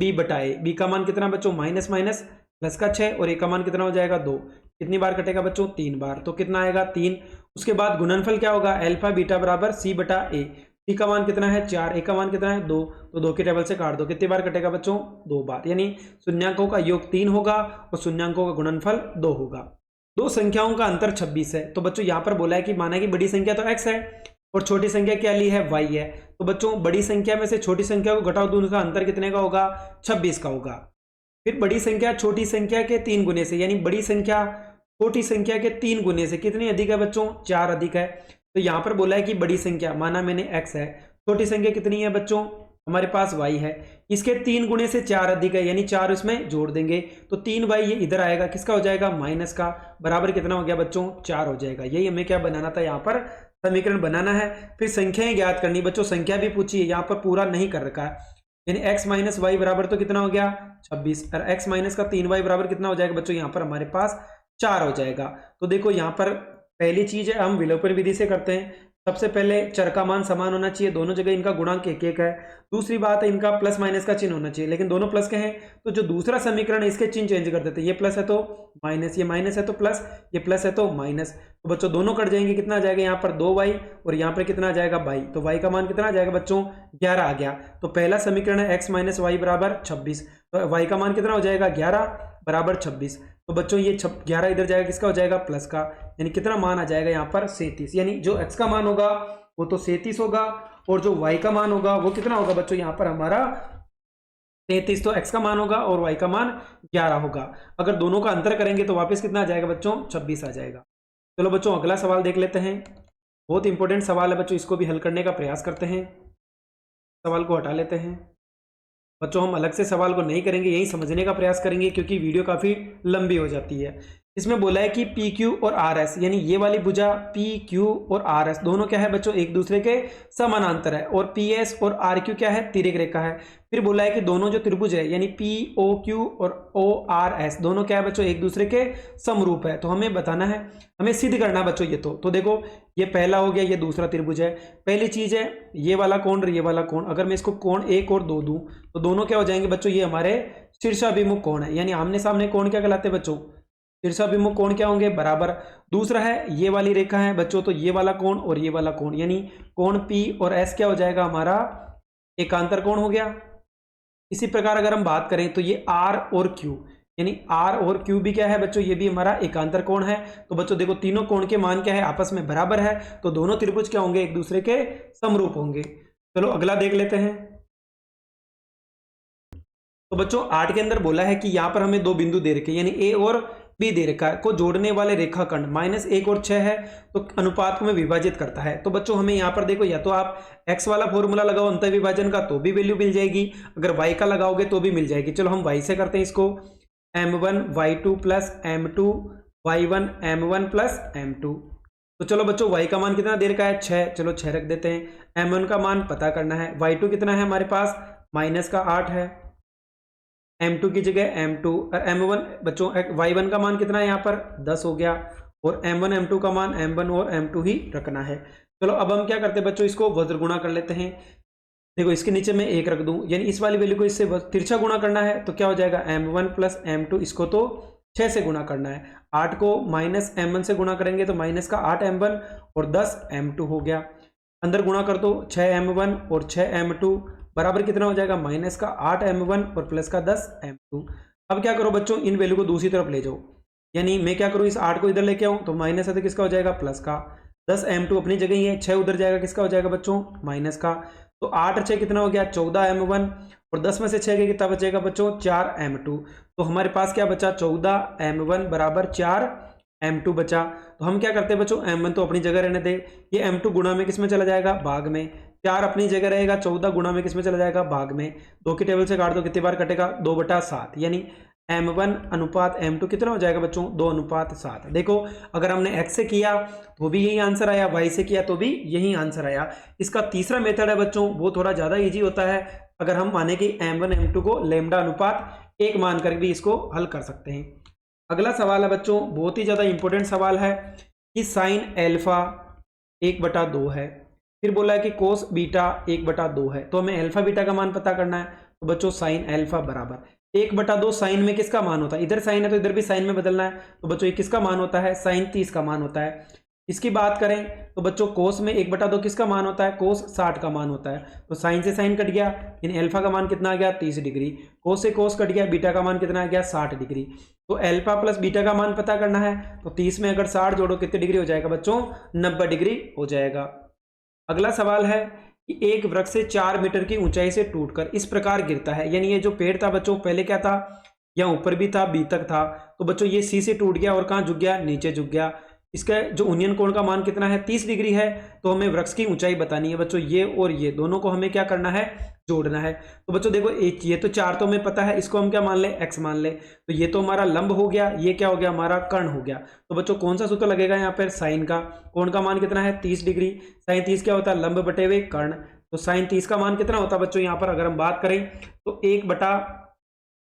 b बटा a। b का मान कितना बच्चों, माइनस माइनस प्लस का 6, और a का मान कितना हो जाएगा, 2। कितनी बार कटेगा बच्चों, 3 बार। तो कितना आएगा, 3। उसके बाद गुणनफल क्या होगा, अल्फा बीटा बराबर c बटा a। c का मान कितना है, 4, a का मान कितना है, 2। तो 2 की टेबल से काट दो, कितनी बार कटेगा बच्चों, 2 बार। यानी शून्यांकों का योग 3 होगा और शून्यांकों का गुणनफल 2 होगा। दो संख्याओं का अंतर 26 है। तो बच्चों यहाँ पर बोला है कि माना कि बड़ी संख्या तो x है और छोटी संख्या क्या ली है, y है। तो बच्चों बड़ी संख्या में से छोटी संख्या को घटाओ तो उनका अंतर कितने का होगा, 26 का होगा। फिर बड़ी संख्या छोटी संख्या के 3 गुने से, यानी बड़ी संख्या छोटी संख्या के 3 गुने से कितनी अधिक है बच्चों, 4 अधिक है। तो यहाँ पर बोला है कि बड़ी संख्या माना मैंने x है, छोटी संख्या कितनी है बच्चों, हमारे पास y है, इसके 3 गुने से 4 अधिक है, यानी 4 इसमें जोड़ देंगे तो 3y ये इधर आएगा, किसका हो जाएगा, माइनस का, बराबर कितना हो गया बच्चों, 4 हो जाएगा। यही हमें क्या बनाना था, यहाँ पर समीकरण बनाना है। फिर संख्याएं ज्ञात करनी बच्चों, संख्या भी पूछी है, यहाँ पर पूरा नहीं कर रखा है, यानी x माइनस वाई बराबर तो कितना हो गया 26, और x माइनस का 3y बराबर कितना हो जाएगा बच्चों, यहाँ पर हमारे पास 4 हो जाएगा। तो देखो यहाँ पर पहली चीज है, हम विलोपन विधि से करते हैं। सबसे पहले चर का मान समान होना चाहिए, दोनों जगह इनका गुणांक एक एक है। दूसरी बात है इनका प्लस माइनस का चिन्ह होना चाहिए, लेकिन दोनों प्लस के हैं, तो जो दूसरा समीकरण है इसके चिन्ह चेंज कर देते हैं, ये प्लस है तो माइनस, ये माइनस है तो प्लस, ये प्लस है तो माइनस। तो बच्चों दोनों कट जाएंगे, कितना आ जाएगा यहाँ पर 2y और यहाँ पर कितना आ जाएगा y, तो y का मान कितना आ जाएगा बच्चों 11 आ गया। तो पहला समीकरण है x माइनस वाई बराबर 26, तो y का मान कितना हो जाएगा 11 बराबर 26। तो बच्चों ये 11 इधर जाएगा, किसका हो जाएगा प्लस का, यानी कितना मान आ जाएगा यहाँ पर 37, यानी जो x का मान होगा वो तो 37 होगा और जो y का मान होगा वो कितना होगा बच्चों, यहाँ पर हमारा 33, तो x का मान होगा और y का मान 11 होगा। अगर दोनों का अंतर करेंगे तो वापस कितना आ जाएगा बच्चों, 26 आ जाएगा। चलो बच्चों अगला सवाल देख लेते हैं, बहुत इंपॉर्टेंट सवाल है बच्चों, इसको भी हल करने का प्रयास करते हैं। सवाल को हटा लेते हैं बच्चों, हम अलग से सवाल को नहीं करेंगे, यही समझने का प्रयास करेंगे क्योंकि वीडियो काफ़ी लंबी हो जाती है। इसमें बोला है कि पी क्यू और आर एस, यानी ये वाली भुजा पी क्यू और आर एस दोनों क्या है बच्चों, एक दूसरे के समानांतर है, और पी एस और आर क्यू क्या है, तिर्यक रेखा है। फिर बोला है कि दोनों जो त्रिभुज है यानी पी ओ क्यू और ओ आर एस दोनों क्या है बच्चों, एक दूसरे के समरूप है। तो हमें बताना है, हमें सिद्ध करना है बच्चों ये तो देखो ये पहला हो गया, ये दूसरा त्रिभुज है। पहली चीज है ये वाला कोण और ये वाला कोण, अगर मैं इसको कोण 1 और 2 दूं तो दोनों क्या हो जाएंगे बच्चों, ये हमारे शीर्षाभिमुख कोण है, यानी आमने सामने कोण क्या कहलाते हैं बच्चों, शीर्षाभिमुख कोण क्या होंगे, बराबर। दूसरा है ये वाली रेखा है बच्चों, तो ये वाला कोण और ये वाला कोण, यानी कोण P और S क्या हो जाएगा, हमारा एकांतर कोण हो गया। इसी प्रकार अगर हम बात करें तो ये R और Q, यानी R और Q भी क्या है बच्चों, ये भी हमारा एकांतर कोण है। तो बच्चों देखो तीनों कोण के मान क्या है, आपस में बराबर है, तो दोनों त्रिभुज क्या होंगे, एक दूसरे के समरूप होंगे। चलो अगला देख लेते हैं। तो बच्चों 8 के अंदर बोला है कि यहाँ पर हमें दो बिंदु दे रखे, यानी A और B दे रखा है, को जोड़ने वाले रेखाखंड -1 और 6 है, तो अनुपात को में विभाजित करता है। तो बच्चों हमें यहाँ पर देखो, या तो आप x वाला फॉर्मूला लगाओ अंतर विभाजन का तो भी वैल्यू मिल जाएगी, अगर y का लगाओगे तो भी मिल जाएगी। चलो हम y से करते हैं इसको, m1 y2 plus m2 y1 m1 plus m2। तो चलो बच्चों y का मान कितना दे रखा है 6, चलो 6 रख देते हैं। m1 का मान पता करना है, y2 कितना है हमारे पास -8 है, m2 की जगह m2, और m1 बच्चों y1 का मान कितना है यहाँ पर 10 हो गया, और m1 m2 का मान m1 और m2 ही रखना है। चलो अब हम क्या करते हैं बच्चों, इसको वज्र गुणा कर लेते हैं। देखो इसके नीचे मैं 1 रख दूं, यानी इस वाली वैल्यू को इससे तिरछा गुणा करना है, तो क्या हो जाएगा m1 प्लस m2, इसको तो 6 से गुणा करना है, 8 को माइनस m1 से गुणा करेंगे तो माइनस का 8 m1 और 10 m2 हो गया। अंदर गुणा कर दो 6 m1 और 6 m2 बराबर कितना हो जाएगा, माइनस का 8 m1 और प्लस का 10 m2। अब क्या करो बच्चों, इन वैल्यू को दूसरी तरफ ले जाओ, यानी मैं क्या करूँ, इस 8 को इधर लेके आऊँ तो माइनस है तो किसका हो जाएगा प्लस का, 10 m2 अपनी जगह ही है, 6 उधर जाएगा, किसका हो जाएगा बच्चों माइनस का। तो 8 और 6 कितना हो गया 14 m1, और 10 में से 6 के कितना बचेगा बच्चों 4 m2। तो हमारे पास क्या बचा 14 m1 बराबर 4 m2 बचा। तो हम क्या करते हैं बच्चों, m1 तो अपनी जगह रहने दे, ये m2 गुणा में किस में चला जाएगा, भाग में, 4 अपनी जगह रहेगा, 14 गुणा में किस में चला जाएगा, भाग में। 2 की टेबल से काट दो, कितनी बार कटेगा 2/7, यानी m1 अनुपात m2 कितना हो जाएगा बच्चों 2:7। देखो अगर हमने x से किया तो भी यही आंसर आया, y से किया तो भी यही आंसर आया। इसका तीसरा मेथड है बच्चों, वो थोड़ा ज्यादा इजी होता है, अगर हम माने कि m1 m2 को लैम्डा अनुपात 1 मान कर भी इसको हल कर सकते हैं। अगला सवाल है बच्चों, बहुत ही ज्यादा इंपॉर्टेंट सवाल है कि साइन एल्फा 1/2 है, फिर बोला है कि कोस बीटा 1/2 है, तो हमें अल्फा बीटा का मान पता करना है। तो बच्चों साइन एल्फा बराबर 1/2, साइन में किसका मान होता है, इधर साइन है तो इधर भी साइन में बदलना है, तो बच्चों ये किसका मान होता है, साइन 30 का मान होता है। इसकी बात करें तो बच्चों कोस में 1/2 किसका मान होता है, कोस 60 का मान होता है, तो साइन से साइन कट गया, यानी अल्फा का मान कितना आ गया 30 डिग्री, कोस से कोस कट गया, बीटा का मान कितना आ गया 60 डिग्री। तो अल्फा प्लस बीटा का मान पता करना है, तो 30 में अगर 60 जोड़ो कितने डिग्री हो जाएगा बच्चों, 90 डिग्री हो जाएगा। अगला सवाल है कि एक वृक्ष से 4 मीटर की ऊंचाई से टूटकर इस प्रकार गिरता है, यानी ये जो पेड़ था बच्चों पहले क्या था, या ऊपर भी था, बी तक था, तो बच्चों ये सी से टूट गया और कहाँ झुक गया, नीचे झुक गया। इसका जो उन्नयन कोण का मान कितना है, 30 डिग्री है। तो हमें वृक्ष की ऊंचाई बतानी है बच्चों, ये और ये दोनों को हमें क्या करना है, जोड़ना है। तो बच्चों देखो ये तो 4 तो हमें पता है, इसको हम क्या मान ले, x मान ले। तो ये तो हमारा लंब हो गया, ये क्या हो गया, हमारा कर्ण हो गया। तो बच्चों कौन सा सूत्र लगेगा यहाँ पर, साइन का। कोण का मान कितना है, 30 डिग्री। साइन 30 क्या होता है, लंब बटे हुए कर्ण। तो साइन 30 का मान कितना होता है बच्चों, यहाँ पर अगर हम बात करें तो 1/2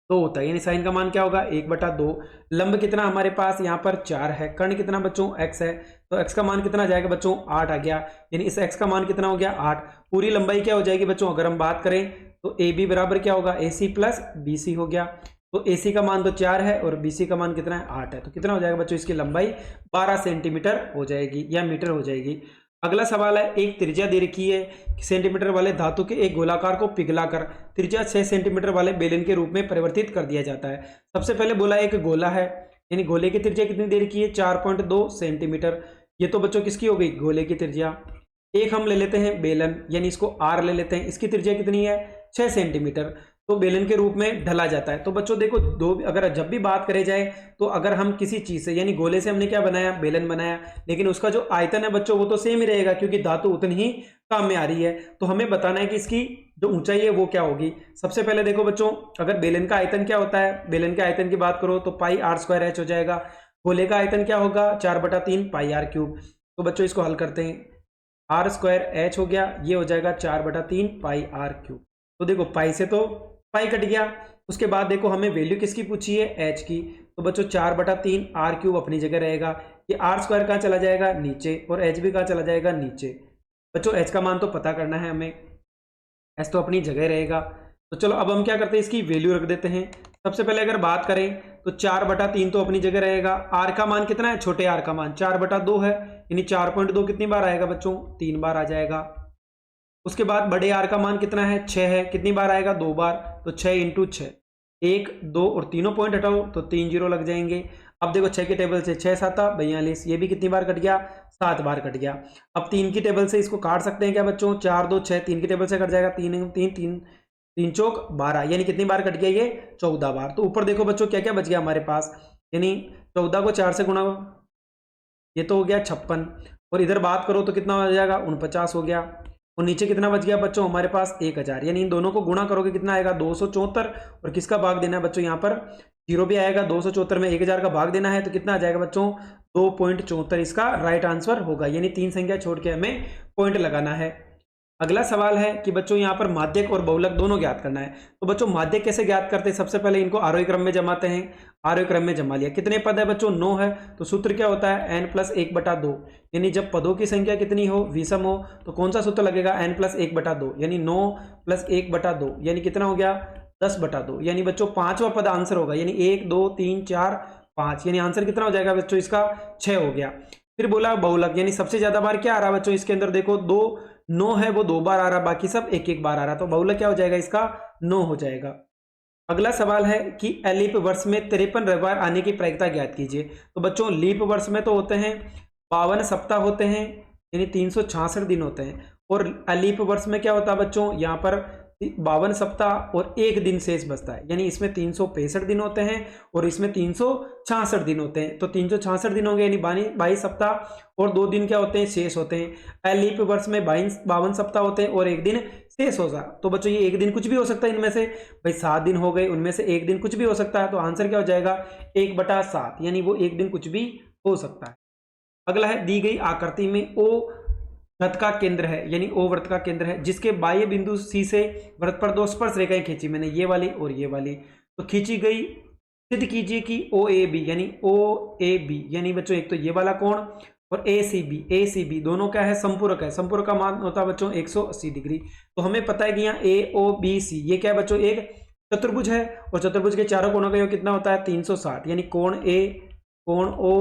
होता है, यानी साइन का मान क्या होगा, 1/2। लंब कितना हमारे पास यहाँ पर 4 है, कर्ण कितना बच्चों, x है। तो x का मान कितना आ जाएगा बच्चों, 8 आ गया, यानी इस x का मान कितना हो गया, 8। पूरी लंबाई क्या हो जाएगी बच्चों, अगर हम बात करें तो AB बराबर क्या होगा, AC प्लस BC हो गया। तो AC का मान तो 4 है और BC का मान कितना है, 8 है। तो कितना हो जाएगा बच्चों, इसकी लंबाई 12 सेंटीमीटर हो जाएगी या मीटर हो जाएगी। अगला सवाल है, एक त्रिज्या दे रखी है सेंटीमीटर वाले धातु के एक गोलाकार को पिघलाकर त्रिज्या 6 सेंटीमीटर वाले बेलन के रूप में परिवर्तित कर दिया जाता है। सबसे पहले बोला एक गोला है, यानी गोले की त्रिज्या कितनी दे रखी है, 4.2 सेंटीमीटर। ये तो बच्चों किसकी हो गई, गोले की त्रिज्या। एक हम ले लेते हैं बेलन, यानी इसको R ले लेते हैं, इसकी त्रिज्या कितनी है, 6 सेंटीमीटर। तो बेलन के रूप में ढला जाता है। तो बच्चों देखो दो, अगर जब भी बात करे जाए तो अगर हम किसी चीज से, यानी गोले से हमने क्या बनाया, बेलन बनाया, लेकिन उसका जो आयतन है बच्चों वो तो सेम ही रहेगा क्योंकि धातु उतनी ही काम में आ रही है। तो हमें बताना है कि इसकी जो ऊंचाई है वो क्या होगी। सबसे पहले देखो बच्चों, अगर बेलन का आयतन क्या होता है, बेलन के आयतन की बात करो तो पाई r²h हो जाएगा। गोले का आयतन क्या होगा, 4/3 पाई r³। तो बच्चों इसको हल करते हैं, r²h हो गया, ये हो जाएगा 4/3 पाई r³। तो देखो पाई से तो पाई कट गया। उसके बाद देखो हमें वैल्यू किसकी पूछी है, h की। तो बच्चों 4/3 r³ अपनी जगह रहेगा, ये r² कहाँ चला जाएगा, नीचे, और h भी कहाँ चला जाएगा, नीचे। बच्चों h का मान तो पता करना है हमें, h तो अपनी जगह रहेगा। तो चलो अब हम क्या करते हैं, इसकी वैल्यू रख देते हैं। सबसे पहले अगर बात करें तो 4/3 तो अपनी जगह रहेगा। r का मान कितना है, छोटे r का मान 4/2 है, यानी 4.2 कितनी बार आएगा बच्चों, 3 बार आ जाएगा। उसके बाद बड़े R का मान कितना है, 6 है, कितनी बार आएगा, 2 बार। तो 6 × 6, 1 2 और तीनों पॉइंट हटाओ तो 3 0 लग जाएंगे। अब देखो 6 के टेबल से 6 7 42, ये भी कितनी बार कट गया, 7 बार कट गया। अब 3 की टेबल से इसको काट सकते हैं क्या बच्चों, 4 2 6, 3 की टेबल से कट जाएगा, 3 3 3 3 चौक 12, यानी कितनी बार कट गया, ये 14 बार। तो ऊपर देखो बच्चों क्या क्या बच गया हमारे पास, यानी 14 को 4 से गुणा, ये तो हो गया 56, और इधर बात करो तो कितना हो जाएगा, 49 हो गया। और नीचे कितना बच गया बच्चों हमारे पास, 1000, यानी इन दोनों को गुणा करोगे कितना आएगा, 274। और किसका भाग देना है बच्चों, यहाँ पर 0 भी आएगा। 274 में 1000 का भाग देना है तो कितना आ जाएगा बच्चों, 2.74 इसका राइट आंसर होगा, यानी 3 संख्या छोड़ के हमें पॉइंट लगाना है। अगला सवाल है कि बच्चों यहाँ पर माध्यक और बहुलक दोनों ज्ञात करना है। तो बच्चों माध्यक कैसे ज्ञात करते हैं, सबसे पहले इनको आरोही क्रम में जमाते हैं। आरोही क्रम में जमा लिया, कितने पद है बच्चों, 9 है। तो सूत्र क्या होता है, n + 1/2, यानी जब पदों की संख्या कितनी हो, विषम हो, तो कौन सा सूत्र लगेगा, n + 1/2, यानी 9 + 1/2, यानी कितना हो गया, 10/2, यानी बच्चों 5वां पद आंसर होगा, यानी 1 2 3 4 5, यानी आंसर कितना हो जाएगा बच्चों, इसका 6 हो गया। फिर बोला बहुलक, यानी सबसे ज्यादा बार क्या आ रहा है बच्चों, इसके अंदर देखो 9 है, वो 2 बार आ रहा, बाकी सब 1 बार आ रहा, तो बहुलक क्या हो जाएगा, इसका 9 हो जाएगा। अगला सवाल है कि अलीप वर्ष में 53 रविवार आने की प्रायिकता ज्ञात कीजिए। तो बच्चों लीप वर्ष में तो होते हैं 52 सप्ताह होते हैं, यानी 366 दिन होते हैं। और अलीप वर्ष में क्या होता है बच्चों, यहाँ पर 52 सप्ताह और 1 दिन शेष बचता है, यानी इसमें 365 दिन होते हैं और इसमें 366 दिन होते हैं। तो 366 दिन होंगे, यानी 22 सप्ताह और 2 दिन क्या होते हैं, शेष होते हैं। अलीप वर्ष में 52 सप्ताह होते हैं और 1 दिन शेष होगा। तो बच्चों ये 1 दिन कुछ भी हो सकता है, इनमें से भाई 7 दिन हो गए, उनमें से 1 दिन कुछ भी हो सकता है। तो आंसर क्या हो जाएगा, 1/7, यानी वो 1 दिन कुछ भी हो सकता है। अगला है, दी गई आकृति में O वृत्त का केंद्र है, यानी ओ वृत्त का केंद्र है, जिसके बाह्य बिंदु सी से वृत्त पर 2 स्पर्श रेखाएं खींची मैंने, ये वाली और ये वाली। तो खींची गई, सिद्ध कीजिए कि OAB, यानी OAB, यानी बच्चों एक तो ये वाला कोण और ACB दोनों क्या है, संपूरक है। संपूरक का मान होता है बच्चों 180 डिग्री। तो हमें पता है कि यहाँ AOBC ये क्या है बच्चों, एक चतुर्भुज है, और चतुर्भुज के चारों कोणों का योग कितना होता है, 360, यानी कोण A, कोण O,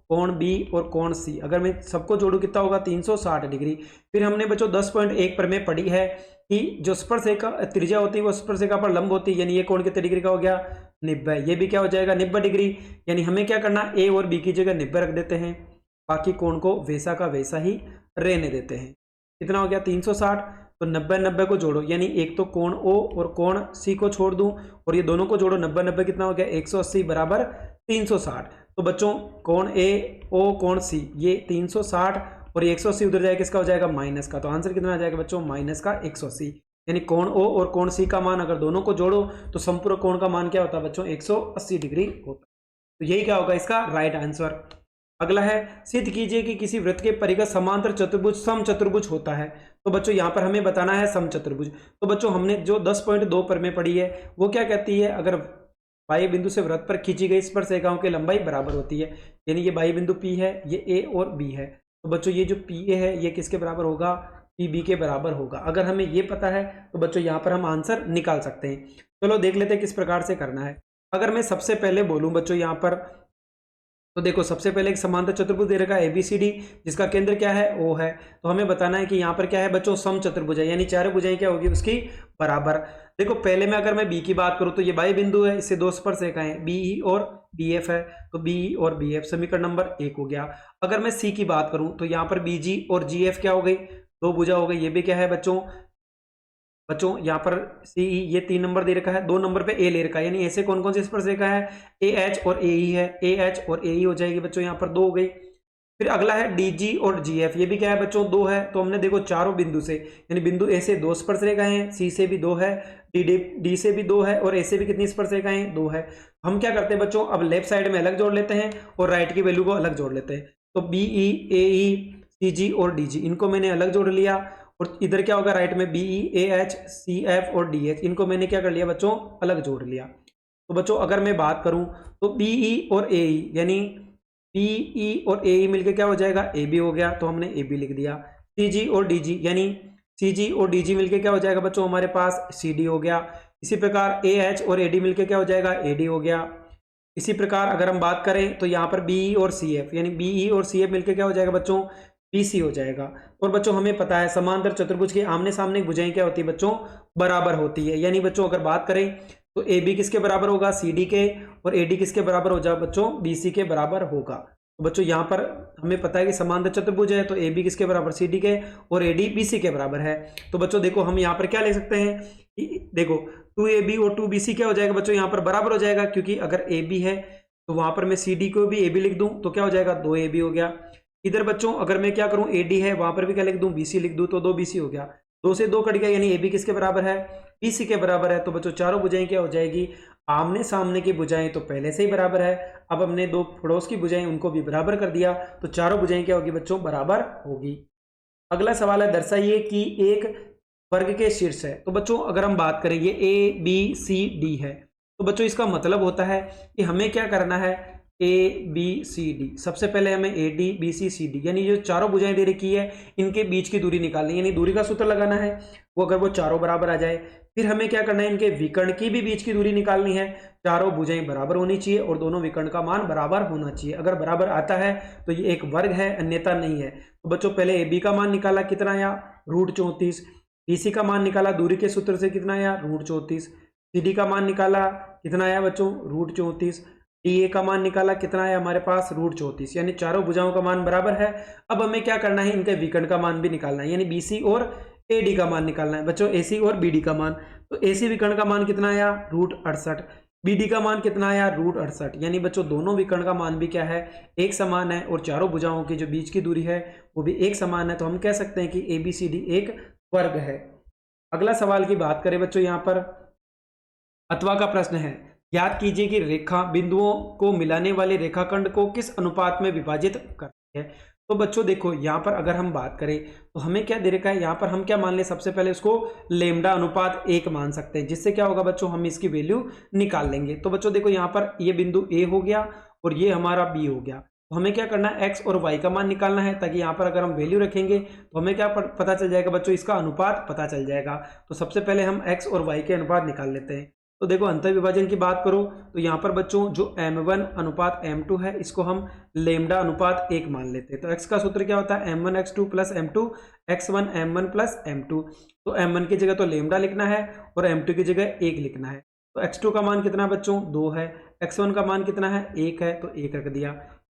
कोण B और कोण C, अगर मैं सबको जोड़ू कितना होगा, 360 डिग्री। फिर हमने बच्चों 10.1 पर में पढ़ी है कि जो स्पर्श रेखा त्रिज्या होती है वो स्पर्श रेखा पर लंब होती है, यानी ये कोण कितने डिग्री का हो गया, 90। ये भी क्या हो जाएगा 90 डिग्री। यानी हमें क्या करना, ए और बी की जगह 90 रख देते हैं, बाकी कोण को वैसा का वैसा ही रहने देते हैं। कितना हो गया 360। तो 90 90 को जोड़ो, यानी एक तो कोण ओ और कोण सी को छोड़ दूं और ये दोनों को जोड़ो, 90 90 कितना हो गया 180 बराबर 360। तो बच्चों कोण ए ओ कोण सी ये 360 और ये 180 उधर जाएगा, किसका हो जाएगा माइनस का। तो आंसर कितना आ जाएगा बच्चों माइनस का 180। यानी कोण ओ और कोण सी का मान अगर दोनों को जोड़ो तो संपूर्ण कोण का मान क्या होता है बच्चों 180 डिग्री होता है। तो यही क्या होगा इसका राइट आंसर। अगला है सिद्ध कीजिए कि किसी वृत्त के परिगत समांतर चतुर्भुज समचतुर्भुज होता है। तो बच्चों यहाँ पर हमें बताना है समचतुर्भुज। तो बच्चों हमने जो 10.2 पर में पढ़ी है वो क्या कहती है, अगर बाह्य बिंदु से वृत्त पर खींची गई स्पर्शरेखाओं की लंबाई बराबर होती है, यानी ये बाह्य बिंदु P है, ये A और B है, तो बच्चों ये जो PA है ये किसके बराबर होगा, PB के बराबर होगा। अगर हमें ये पता है तो बच्चों यहाँ पर हम आंसर निकाल सकते हैं। चलो देख लेते हैं किस प्रकार से करना है। अगर मैं सबसे पहले बोलूँ बच्चों यहाँ पर, तो देखो सबसे पहले एक समांतर चतुर्भुज दे रखा है ABCD, जिसका केंद्र क्या है O है। तो हमें बताना है कि यहाँ पर क्या है बच्चों समचतुर्भुज है, यानी चारों भुजाएं क्या होगी उसकी बराबर। देखो पहले में अगर मैं B की बात करूँ तो ये बाह्य बिंदु है, इससे दो स्पर्शरेखाएं हैं BE और BF है, तो BE और BF समीकरण नंबर 1 हो गया। अगर मैं C की बात करूँ तो यहाँ पर BG और GF क्या हो गई, दो भुजा हो गई। ये भी क्या है बच्चों यहाँ पर सी ये 3 नंबर दे रखा है, 2 नंबर पे ए ले रखा है, यानी ऐसे कौन कौन से स्पर्शरेखा है AH और AE है, AH और AE हो जाएगी बच्चों यहाँ पर 2 हो गई। फिर अगला है DG और GF, ये भी क्या है बच्चों 2 है। तो हमने देखो चारों बिंदु से, यानी बिंदु ए से 2 स्पर्शरेखा हैं, C से भी 2 है, D से भी 2 है और ए से भी कितनी स्पर्शरेखा हैं 2 है। हम क्या करते हैं बच्चों, अब लेफ्ट साइड में अलग जोड़ लेते हैं और राइट की वैल्यू को अलग जोड़ लेते हैं। तो BE AE CG और DG इनको मैंने अलग जोड़ लिया और इधर क्या होगा राइट में BE AH CF और DH इनको मैंने क्या कर लिया बच्चों अलग जोड़ लिया। तो बच्चों अगर मैं बात करूं तो BE और AE यानी BE और AE मिलके क्या हो जाएगा AB हो गया, तो हमने AB लिख दिया। CG और DG यानी CG और DG मिलके क्या हो जाएगा बच्चों हमारे पास CD हो गया। इसी प्रकार AH और AD मिलके क्या हो जाएगा AD हो गया। इसी प्रकार अगर हम बात करें तो यहाँ पर BE और CF यानी BE और CF मिलके क्या हो जाएगा बच्चों BC हो जाएगा। और बच्चों हमें पता है समांतर चतुर्भुज के आमने सामने भुजाएं क्या होती है बच्चों बराबर होती है। यानी बच्चों अगर बात करें तो AB किसके बराबर होगा CD के, और AD किसके बराबर हो जाएगा बच्चों BC के बराबर होगा। तो बच्चों यहाँ पर हमें पता है कि समांतर चतुर्भुज है तो AB किसके बराबर CD के और AD BC के बराबर है। तो बच्चों देखो हम यहाँ पर क्या ले सकते हैं, देखो 2AB और 2BC क्या हो जाएगा बच्चों यहाँ पर बराबर हो जाएगा, क्योंकि अगर AB है तो वहां पर मैं CD को भी AB लिख दूं तो क्या हो जाएगा 2AB हो गया। इधर बच्चों अगर मैं क्या करूं AD है वहां पर भी क्या लिख दूं BC लिख दूं तो 2BC हो गया, 2 से 2 कट गया, यानी AB किसके बराबर है BC के बराबर है। तो बच्चों चारों भुजाएं क्या हो जाएगी, आमने सामने की भुजाएं तो पहले से ही बराबर है, अब हमने दो पड़ोस की भुजाएं उनको भी बराबर कर दिया, तो चारों भुजाएं क्या होगी बच्चों बराबर होगी। अगला सवाल है दर्शाइए कि एक वर्ग के शीर्ष है। तो बच्चों अगर हम बात करें ये ABCD है, तो बच्चों इसका मतलब होता है कि हमें क्या करना है ABCD, सबसे पहले हमें ADBCCD यानी जो चारों भुजाएं दे रखी है इनके बीच की दूरी निकालनी, यानी दूरी का सूत्र लगाना है वो अगर वो चारों बराबर आ जाए। फिर हमें क्या करना है इनके विकर्ण की भी बीच की दूरी निकालनी है, चारों भुजाएं बराबर होनी चाहिए और दोनों विकर्ण का मान बराबर होना चाहिए। अगर बराबर आता है तो ये एक वर्ग है अन्यथा नहीं है। तो बच्चों पहले AB का मान निकाला कितना आया √34, BC का मान निकाला दूरी के सूत्र से कितना आया √34, CD का मान निकाला कितना आया बच्चों √34, DA का मान निकाला कितना है हमारे पास √34, यानी चारों भुजाओं का मान बराबर है। अब हमें क्या करना है इनके विकर्ण का मान भी निकालना है, यानी BC और AD का मान निकालना है बच्चों, AC और BD का मान। तो AC विकर्ण का मान कितना आया √68, BD का मान कितना आया √68, यानी बच्चों दोनों विकर्ण का मान भी क्या है एक समान है और चारों भुजाओं की जो बीच की दूरी है वो भी एक समान है। तो हम कह सकते हैं कि ABCD एक वर्ग है। अगला सवाल की बात करें बच्चों यहाँ पर अथवा का प्रश्न है, याद कीजिए कि रेखा बिंदुओं को मिलाने वाले रेखाखंड को किस अनुपात में विभाजित करती है। तो बच्चों देखो यहाँ पर अगर हम बात करें तो हमें क्या दे रखा है, यहाँ पर हम क्या मान ले सबसे पहले उसको लेमडा अनुपात 1 मान सकते हैं, जिससे क्या होगा बच्चों हम इसकी वैल्यू निकाल लेंगे। तो बच्चों देखो यहाँ पर ये बिंदु A हो गया और ये हमारा B हो गया, तो हमें क्या करना है x और y का मान निकालना है, ताकि यहाँ पर अगर हम वैल्यू रखेंगे तो हमें क्या पता चल जाएगा बच्चों इसका अनुपात पता चल जाएगा। तो सबसे पहले हम x और y के अनुपात निकाल लेते हैं। तो देखो अंतर विभाजन की बात करो तो यहाँ पर बच्चों जो m1 अनुपात m2 है इसको हम लेमडा अनुपात 1 मान लेते हैं। तो x का सूत्र क्या होता है m1 x2 plus m2 x1 m1 plus m2। तो m1 की जगह तो लेमडा लिखना है और m2 की जगह 1 लिखना है। तो x2 का मान कितना है बच्चों 2 है, x1 का मान कितना है 1 है, तो 1 रख दिया।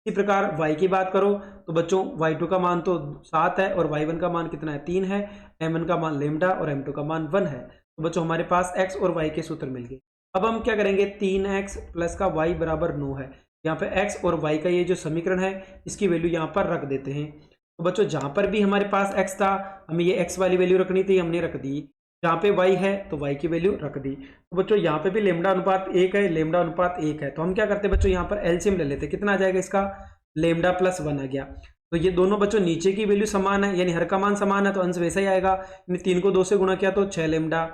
इसी प्रकार y की बात करो तो बच्चों y2 का मान तो 7 है और y1 का मान कितना है 3 है, m1 का मान लेमडा और m2 का मान 1 है। तो बच्चों हमारे पास x और y के सूत्र मिल गए। अब हम क्या करेंगे 3x प्लस का y बराबर 9 है, यहाँ पे x और y का ये जो समीकरण है इसकी वैल्यू यहाँ पर रख देते हैं। तो बच्चों जहाँ पर भी हमारे पास x था हमें ये x वाली वैल्यू रखनी थी, हमने रख दी। जहाँ पे y है तो y की वैल्यू रख दी। तो बच्चों यहाँ पे भी लेमडा अनुपात 1 है, लेमडा अनुपात 1 है, तो हम क्या करते हैं बच्चों यहाँ पर एलसीएम ले लेते हैं। कितना आ जाएगा इसका लेमडा प्लस 1 आ गया। तो ये दोनों बच्चों नीचे की वैल्यू समान है, यानी हर का मान समान है तो अंश वैसा ही आएगा। यानी 3 को 2 से गुणा किया तो 6 लेमडा,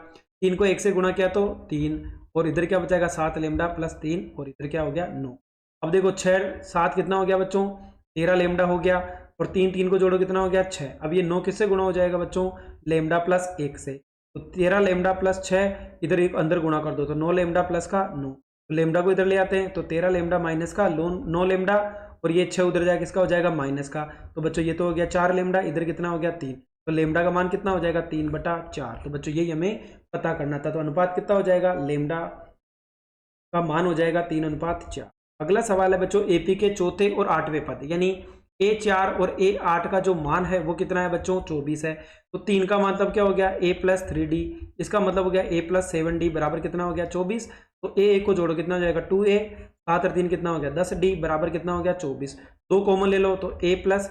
3 को 1 से गुणा किया तो 3, और इधर क्या बचाएगा 7 लेमडा प्लस 3, और इधर क्या हो गया 9। अब देखो 6 7 कितना हो गया बच्चों 13 लेमडा हो गया, और 3 3 को जोड़ो कितना हो गया 6। अब ये 9 किससे गुणा हो जाएगा बच्चों लेमडा प्लस 1 से, तो 13 लेमडा प्लस 6 इधर एक अंदर गुणा कर दो तो 9 लेमडा प्लस का 9, तो लेमडा को इधर ले आते हैं तो 13 लेमडा माइनस का 9 लेमडा, और ये 6 उधर जाएगा किसका हो जाएगा माइनस का। तो बच्चों ये तो हो गया 4 लेमडा, इधर कितना हो गया 3, तो लेमडा का मान कितना हो जाएगा 3/4। तो बच्चों यही हमें पता करना था। तो अनुपात कितना हो जाएगा लेमडा का मान हो जाएगा 3/4। अगला सवाल है बच्चों एपी के चौथे और 8वें पद यानी A4 और A8 का जो मान है वो कितना है बच्चों 24 है। तो 3 का मान तब क्या हो गया a प्लस 3d, इसका मतलब हो गया a प्लस 7d बराबर कितना हो गया 24। तो a को जोड़ो कितना हो जाएगा 2a, 7 और 3 कितना हो गया 10d बराबर कितना हो गया 24। 2 कॉमन ले लो तो a प्लस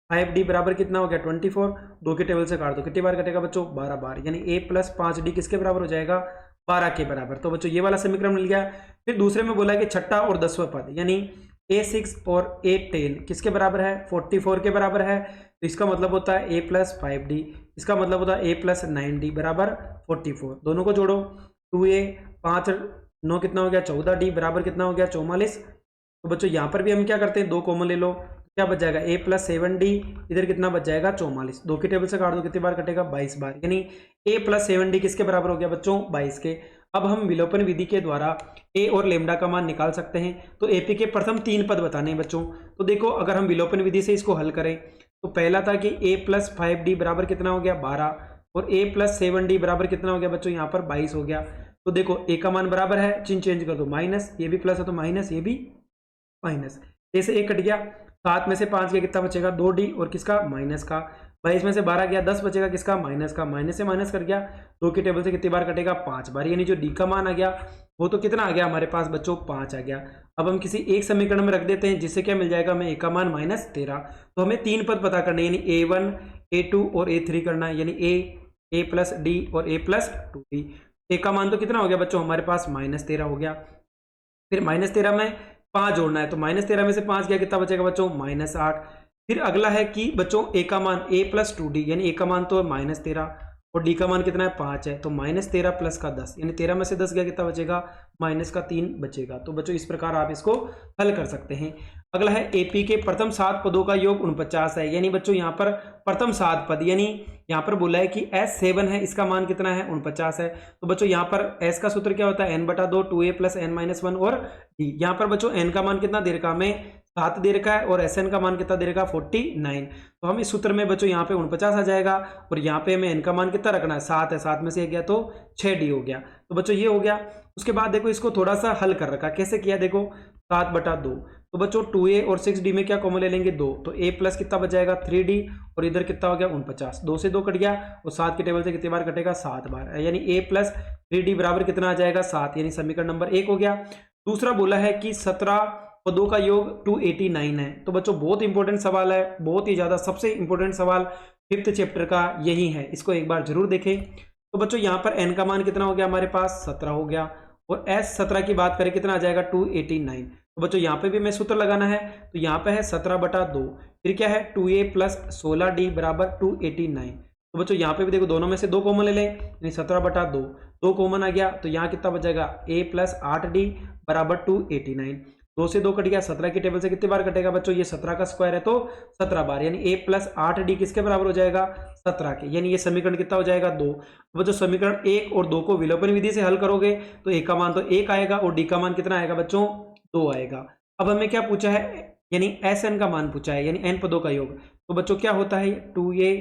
5d बराबर कितना हो गया 24। 2 के टेबल से काट दो कितनी बार कटेगा बच्चों 12 बार, यानी a प्लस 5d किसके बराबर हो जाएगा 12 के बराबर। तो बच्चों ये वाला समीकरण मिल गया। फिर दूसरे में बोला कि छठा और 10वां पद यानी a6 और a10 किसके बराबर है 44 के बराबर है। तो इसका मतलब होता है a प्लस 5d, इसका मतलब होता है a प्लस 9d बराबर 44। दोनों को जोड़ो 2a 5 9 कितना हो गया 14d बराबर कितना हो गया 44। तो बच्चों यहाँ पर भी हम क्या करते हैं 2 कॉमन ले लो, क्या बच जाएगा a प्लस 7d, इधर कितना बच जाएगा 44। 2 की टेबल से काट दो कितनी बार कटेगा 22 बार, यानी a प्लस 7d किसके बराबर हो गया बच्चों 22 के। अब हम विलोपन विधि के द्वारा a और लेमडा का मान निकाल सकते हैं। तो एपी के प्रथम 3 पद बताने हैं बच्चों। तो देखो अगर हम विलोपन विधि से इसको हल करें तो पहला था कि a प्लस 5d बराबर कितना हो गया 12, और a प्लस 7d बराबर कितना हो गया बच्चों यहाँ पर 22 हो गया। तो देखो a का मान बराबर है, चिन्ह चेंज कर दो माइनस, ये भी प्लस है तो माइनस, ये भी माइनस, ऐसे एक कट गया। 7 में से 5 गया कितना बचेगा 2d और किसका माइनस का। 22 में से 12 गया 10 बचेगा किसका माइनस का, माइनस से माइनस कर गया। 2 की टेबल से कितनी बार कटेगा 5 बार, यानी जो d का मान आ गया वो तो कितना आ गया हमारे पास बच्चों 5 आ गया। अब हम किसी एक समीकरण में रख देते हैं जिससे क्या मिल जाएगा हमें a का मान -13। तो हमें 3 पद पता करने यानी a1 a2 और a3 करना है, यानी a प्लस d और a प्लस 2d। a का मान तो कितना हो गया बच्चों हमारे पास -13 हो गया। फिर -13 में 5 जोड़ना है तो -13 में से 5 गया कितना बचेगा बच्चों -8। फिर अगला है कि बच्चों a का मान a प्लस 2d, यानी a का मान तो -13 और d का मान कितना है 5 है, तो -13 प्लस का 10, यानी 13 में से 10 गया कितना बचेगा -3 बचेगा। तो बच्चों इस प्रकार आप इसको हल कर सकते हैं। अगला है एपी के प्रथम 7 पदों का योग 49 है, यानी बच्चों यहाँ पर प्रथम 7 पद यानी यहाँ पर बोला है कि S7 है, इसका मान कितना है 49 है। तो बच्चों यहाँ पर S का सूत्र क्या होता है n/2 2a प्लस n-1 और d। यहाँ पर बच्चों n का मान कितना दे रखा हमें 7 दे रखा है और Sn का मान कितना दे रखा 49। तो हम इस सूत्र में बच्चों यहाँ पे 49 आ जाएगा और यहाँ पे हमें n का मान कितना रखना है 7 है, 7 में से 1 गया तो 6d हो गया। तो बच्चों ये हो गया। उसके बाद देखो इसको थोड़ा सा हल कर रखा, कैसे किया देखो 7/2। तो बच्चों 2a और 6d में क्या कॉमन ले लेंगे 2, तो a प्लस कितना बच जाएगा 3d और इधर कितना हो गया 49। 2 से 2 कट गया और 7 की टेबल से कितनी बार कटेगा 7 बार, यानी a प्लस 3d बराबर कितना आ जाएगा 7, यानी समीकरण नंबर 1 हो गया। दूसरा बोला है कि 17 पदों का योग 289 है। तो बच्चों बहुत इंपॉर्टेंट सवाल है, बहुत ही ज्यादा सबसे इंपॉर्टेंट सवाल 5th चैप्टर का यही है, इसको एक बार जरूर देखें। तो बच्चों यहाँ पर n का मान कितना हो गया हमारे पास 17 हो गया और S17 की बात करें कितना आ जाएगा 289। तो बच्चों यहाँ पे भी मैं सूत्र लगाना है, तो यहाँ पे है 17/2, फिर क्या है 2a प्लस 16d बराबर 289। तो बच्चों यहाँ पे भी देखो दोनों में से 2 कॉमन ले लें, यानी 17/2, 2 कॉमन आ गया तो यहाँ कितना बच जाएगा a प्लस 8d बराबर 289। 2 से 2 कट गया, 17 की टेबल से कितनी बार कटेगा बच्चों, ये 17 का स्क्वायर है तो 17 बार, यानी a प्लस 8d किसके बराबर हो जाएगा 17 के, यानी ये समीकरण कितना हो जाएगा 2। अब जो समीकरण 1 और 2 को विलोपन विधि से हल करोगे तो a का मान तो 1 आएगा और d का मान कितना आएगा बच्चों 2 आएगा। अब हमें क्या पूछा है, यानी Sn का मान पूछा है, यानी n पदों का योग। तो बच्चों क्या होता है 2a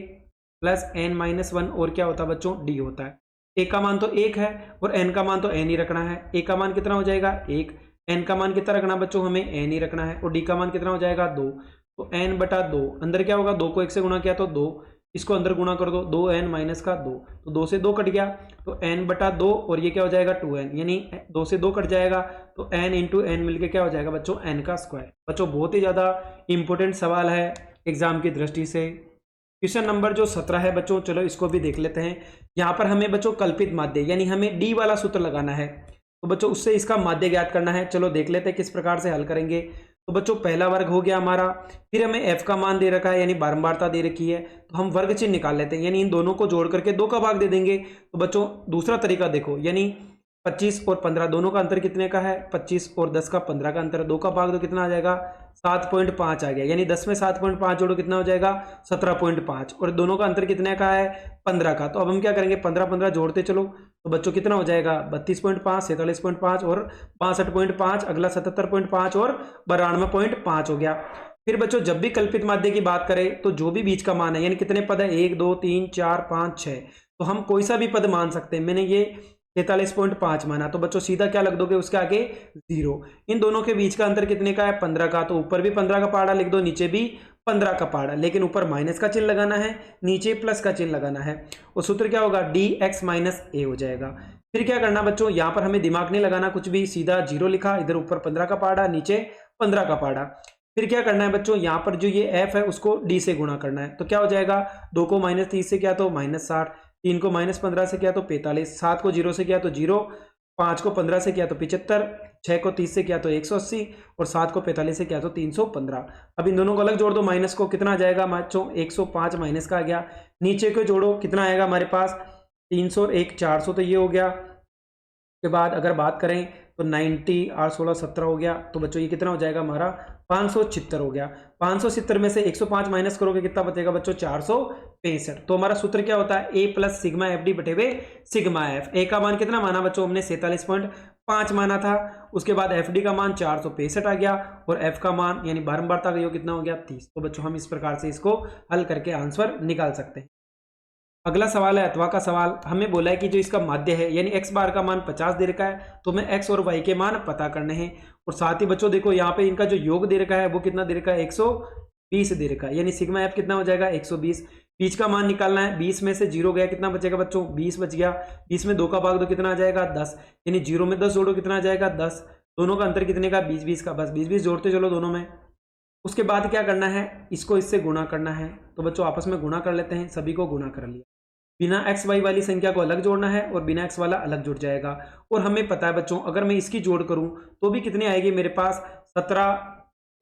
प्लस n-1 और क्या होता है बच्चों d होता है। ए का मान तो 1 है और एन का मान तो एन ही रखना है। ए का मान कितना हो जाएगा 1, एन का मान कितना रखना बच्चों, हमें एन ही रखना है, और डी का मान कितना हो जाएगा 2। तो एन बटा 2, अंदर क्या होगा 2 को 1 से गुणा किया तो 2, इसको अंदर गुणा कर दो, 2n माइनस का 2, तो 2 से 2 कट गया, तो n बटा 2 और ये क्या हो जाएगा 2n, यानी 2 से 2 कट जाएगा, तो n इंटू एन मिलकर क्या हो जाएगा बच्चों n का स्क्वायर। बच्चों बहुत ही ज़्यादा इंपॉर्टेंट सवाल है एग्जाम की दृष्टि से। क्वेश्चन नंबर जो 17 है बच्चों, चलो इसको भी देख लेते हैं। यहाँ पर हमें बच्चों कल्पित माध्य यानी हमें डी वाला सूत्र लगाना है, तो बच्चों उससे इसका माध्य ज्ञात करना है। चलो देख लेते हैं किस प्रकार से हल करेंगे। तो बच्चों पहला वर्ग हो गया हमारा, फिर हमें f का मान दे रखा है यानी बारंबारता दे रखी है, तो हम वर्ग चिन्ह निकाल लेते हैं, यानी इन दोनों को जोड़ करके 2 का भाग दे देंगे। तो बच्चों दूसरा तरीका देखो, यानी 25 और 15 दोनों का अंतर कितने का है, 25 और 10 का 15 का अंतर, 2 का भाग दो कितना आ जाएगा 7.5 आ गया, यानी 10 में 7.5 जोड़ो कितना हो जाएगा 17.5, और दोनों का अंतर कितने का है 15 का। तो अब हम क्या करेंगे 15 जोड़ते चलो, तो बच्चों कितना हो जाएगा 32.5, 47.5 और 62.5, अगला 77.5 और 92.5 हो गया। फिर बच्चों जब भी कल्पित माध्य की बात करें तो जो भी बीच का मान है, यानी कितने पद है 1 2 3 4 5 6, तो हम कोई सा भी पद मान सकते हैं। मैंने ये 43.5 माना, तो बच्चों सीधा क्या लग दोगे उसके आगे 0। इन दोनों के बीच का अंतर कितने का है 15 का, तो ऊपर भी 15 का पहाड़ा लिख दो, नीचे भी 15 का पहाड़ा, लेकिन ऊपर माइनस का चिन्ह लगाना है, नीचे प्लस का चिन्ह लगाना है, और सूत्र क्या होगा dx माइनस ए हो जाएगा। फिर क्या करना बच्चों, यहाँ पर हमें दिमाग नहीं लगाना कुछ भी, सीधा 0 लिखा, इधर ऊपर 15 का पहाड़ा, नीचे 15 का पहाड़ा। फिर क्या करना है बच्चों, यहाँ पर जो ये f है उसको d से गुणा करना है, तो क्या हो जाएगा 2 को -30 से किया तो -60, 3 को -15 से किया तो 45, 7 को 0 से किया तो 0, 5 को 15 से किया तो 75, 6 को 30 से किया तो 180, और 7 को 45 से किया तो 315। अब इन दोनों को अलग जोड़ दो, माइनस को कितना आ जाएगा बच्चों 105 माइनस का आ गया, नीचे को जोड़ो कितना आएगा हमारे पास 300 1 400, तो ये हो गया। के बाद अगर बात करें तो 90 8 16 17 हो गया, तो बच्चों ये कितना हो जाएगा हमारा 576 हो गया। 570 में से 105 माइनस करोगे कितना बचेगा बच्चों 465। तो हमारा सूत्र क्या होता है a plus sigma F D बटे वे सिग्मा एफ। ए का मान कितना माना बच्चों हमने 47.5 माना था, उसके बाद एफ डी का मान 465 आ गया, और एफ का मान यानी बारंबारता का योग कितना हो गया 30। तो बच्चों हम इस प्रकार से इसको हल करके आंसर निकाल सकते हैं। अगला सवाल है अथवा का सवाल। हमें बोला है कि जो इसका माध्य है यानी x बार का मान 50 दे रखा है, तो हमें x और y के मान पता करने हैं। और साथ ही बच्चों देखो यहाँ पे इनका जो योग दे रखा है वो कितना दे रखा है 120 दे रखा है, यानी सिग्मा f कितना हो जाएगा 120। बीच का मान निकालना है, 20 में से 0 गया कितना बचेगा बच्चों 20 बच गया, 20 में 2 का भाग दो कितना आ जाएगा 10, यानी 0 में 10 जोड़ो कितना आ जाएगा 10, दोनों का अंतर कितने का 20-20 का, बस 20-20 जोड़ते चलो दोनों में। उसके बाद क्या करना है, इसको इससे गुणा करना है, तो बच्चों आपस में गुणा कर लेते हैं, सभी को गुणा कर लिया। बिना एक्स वाई वाली संख्या को अलग जोड़ना है और बिना एक्स वाला अलग जुड़ जाएगा। और हमें पता है बच्चों अगर मैं इसकी जोड़ करूं तो भी कितनी आएगी मेरे पास 17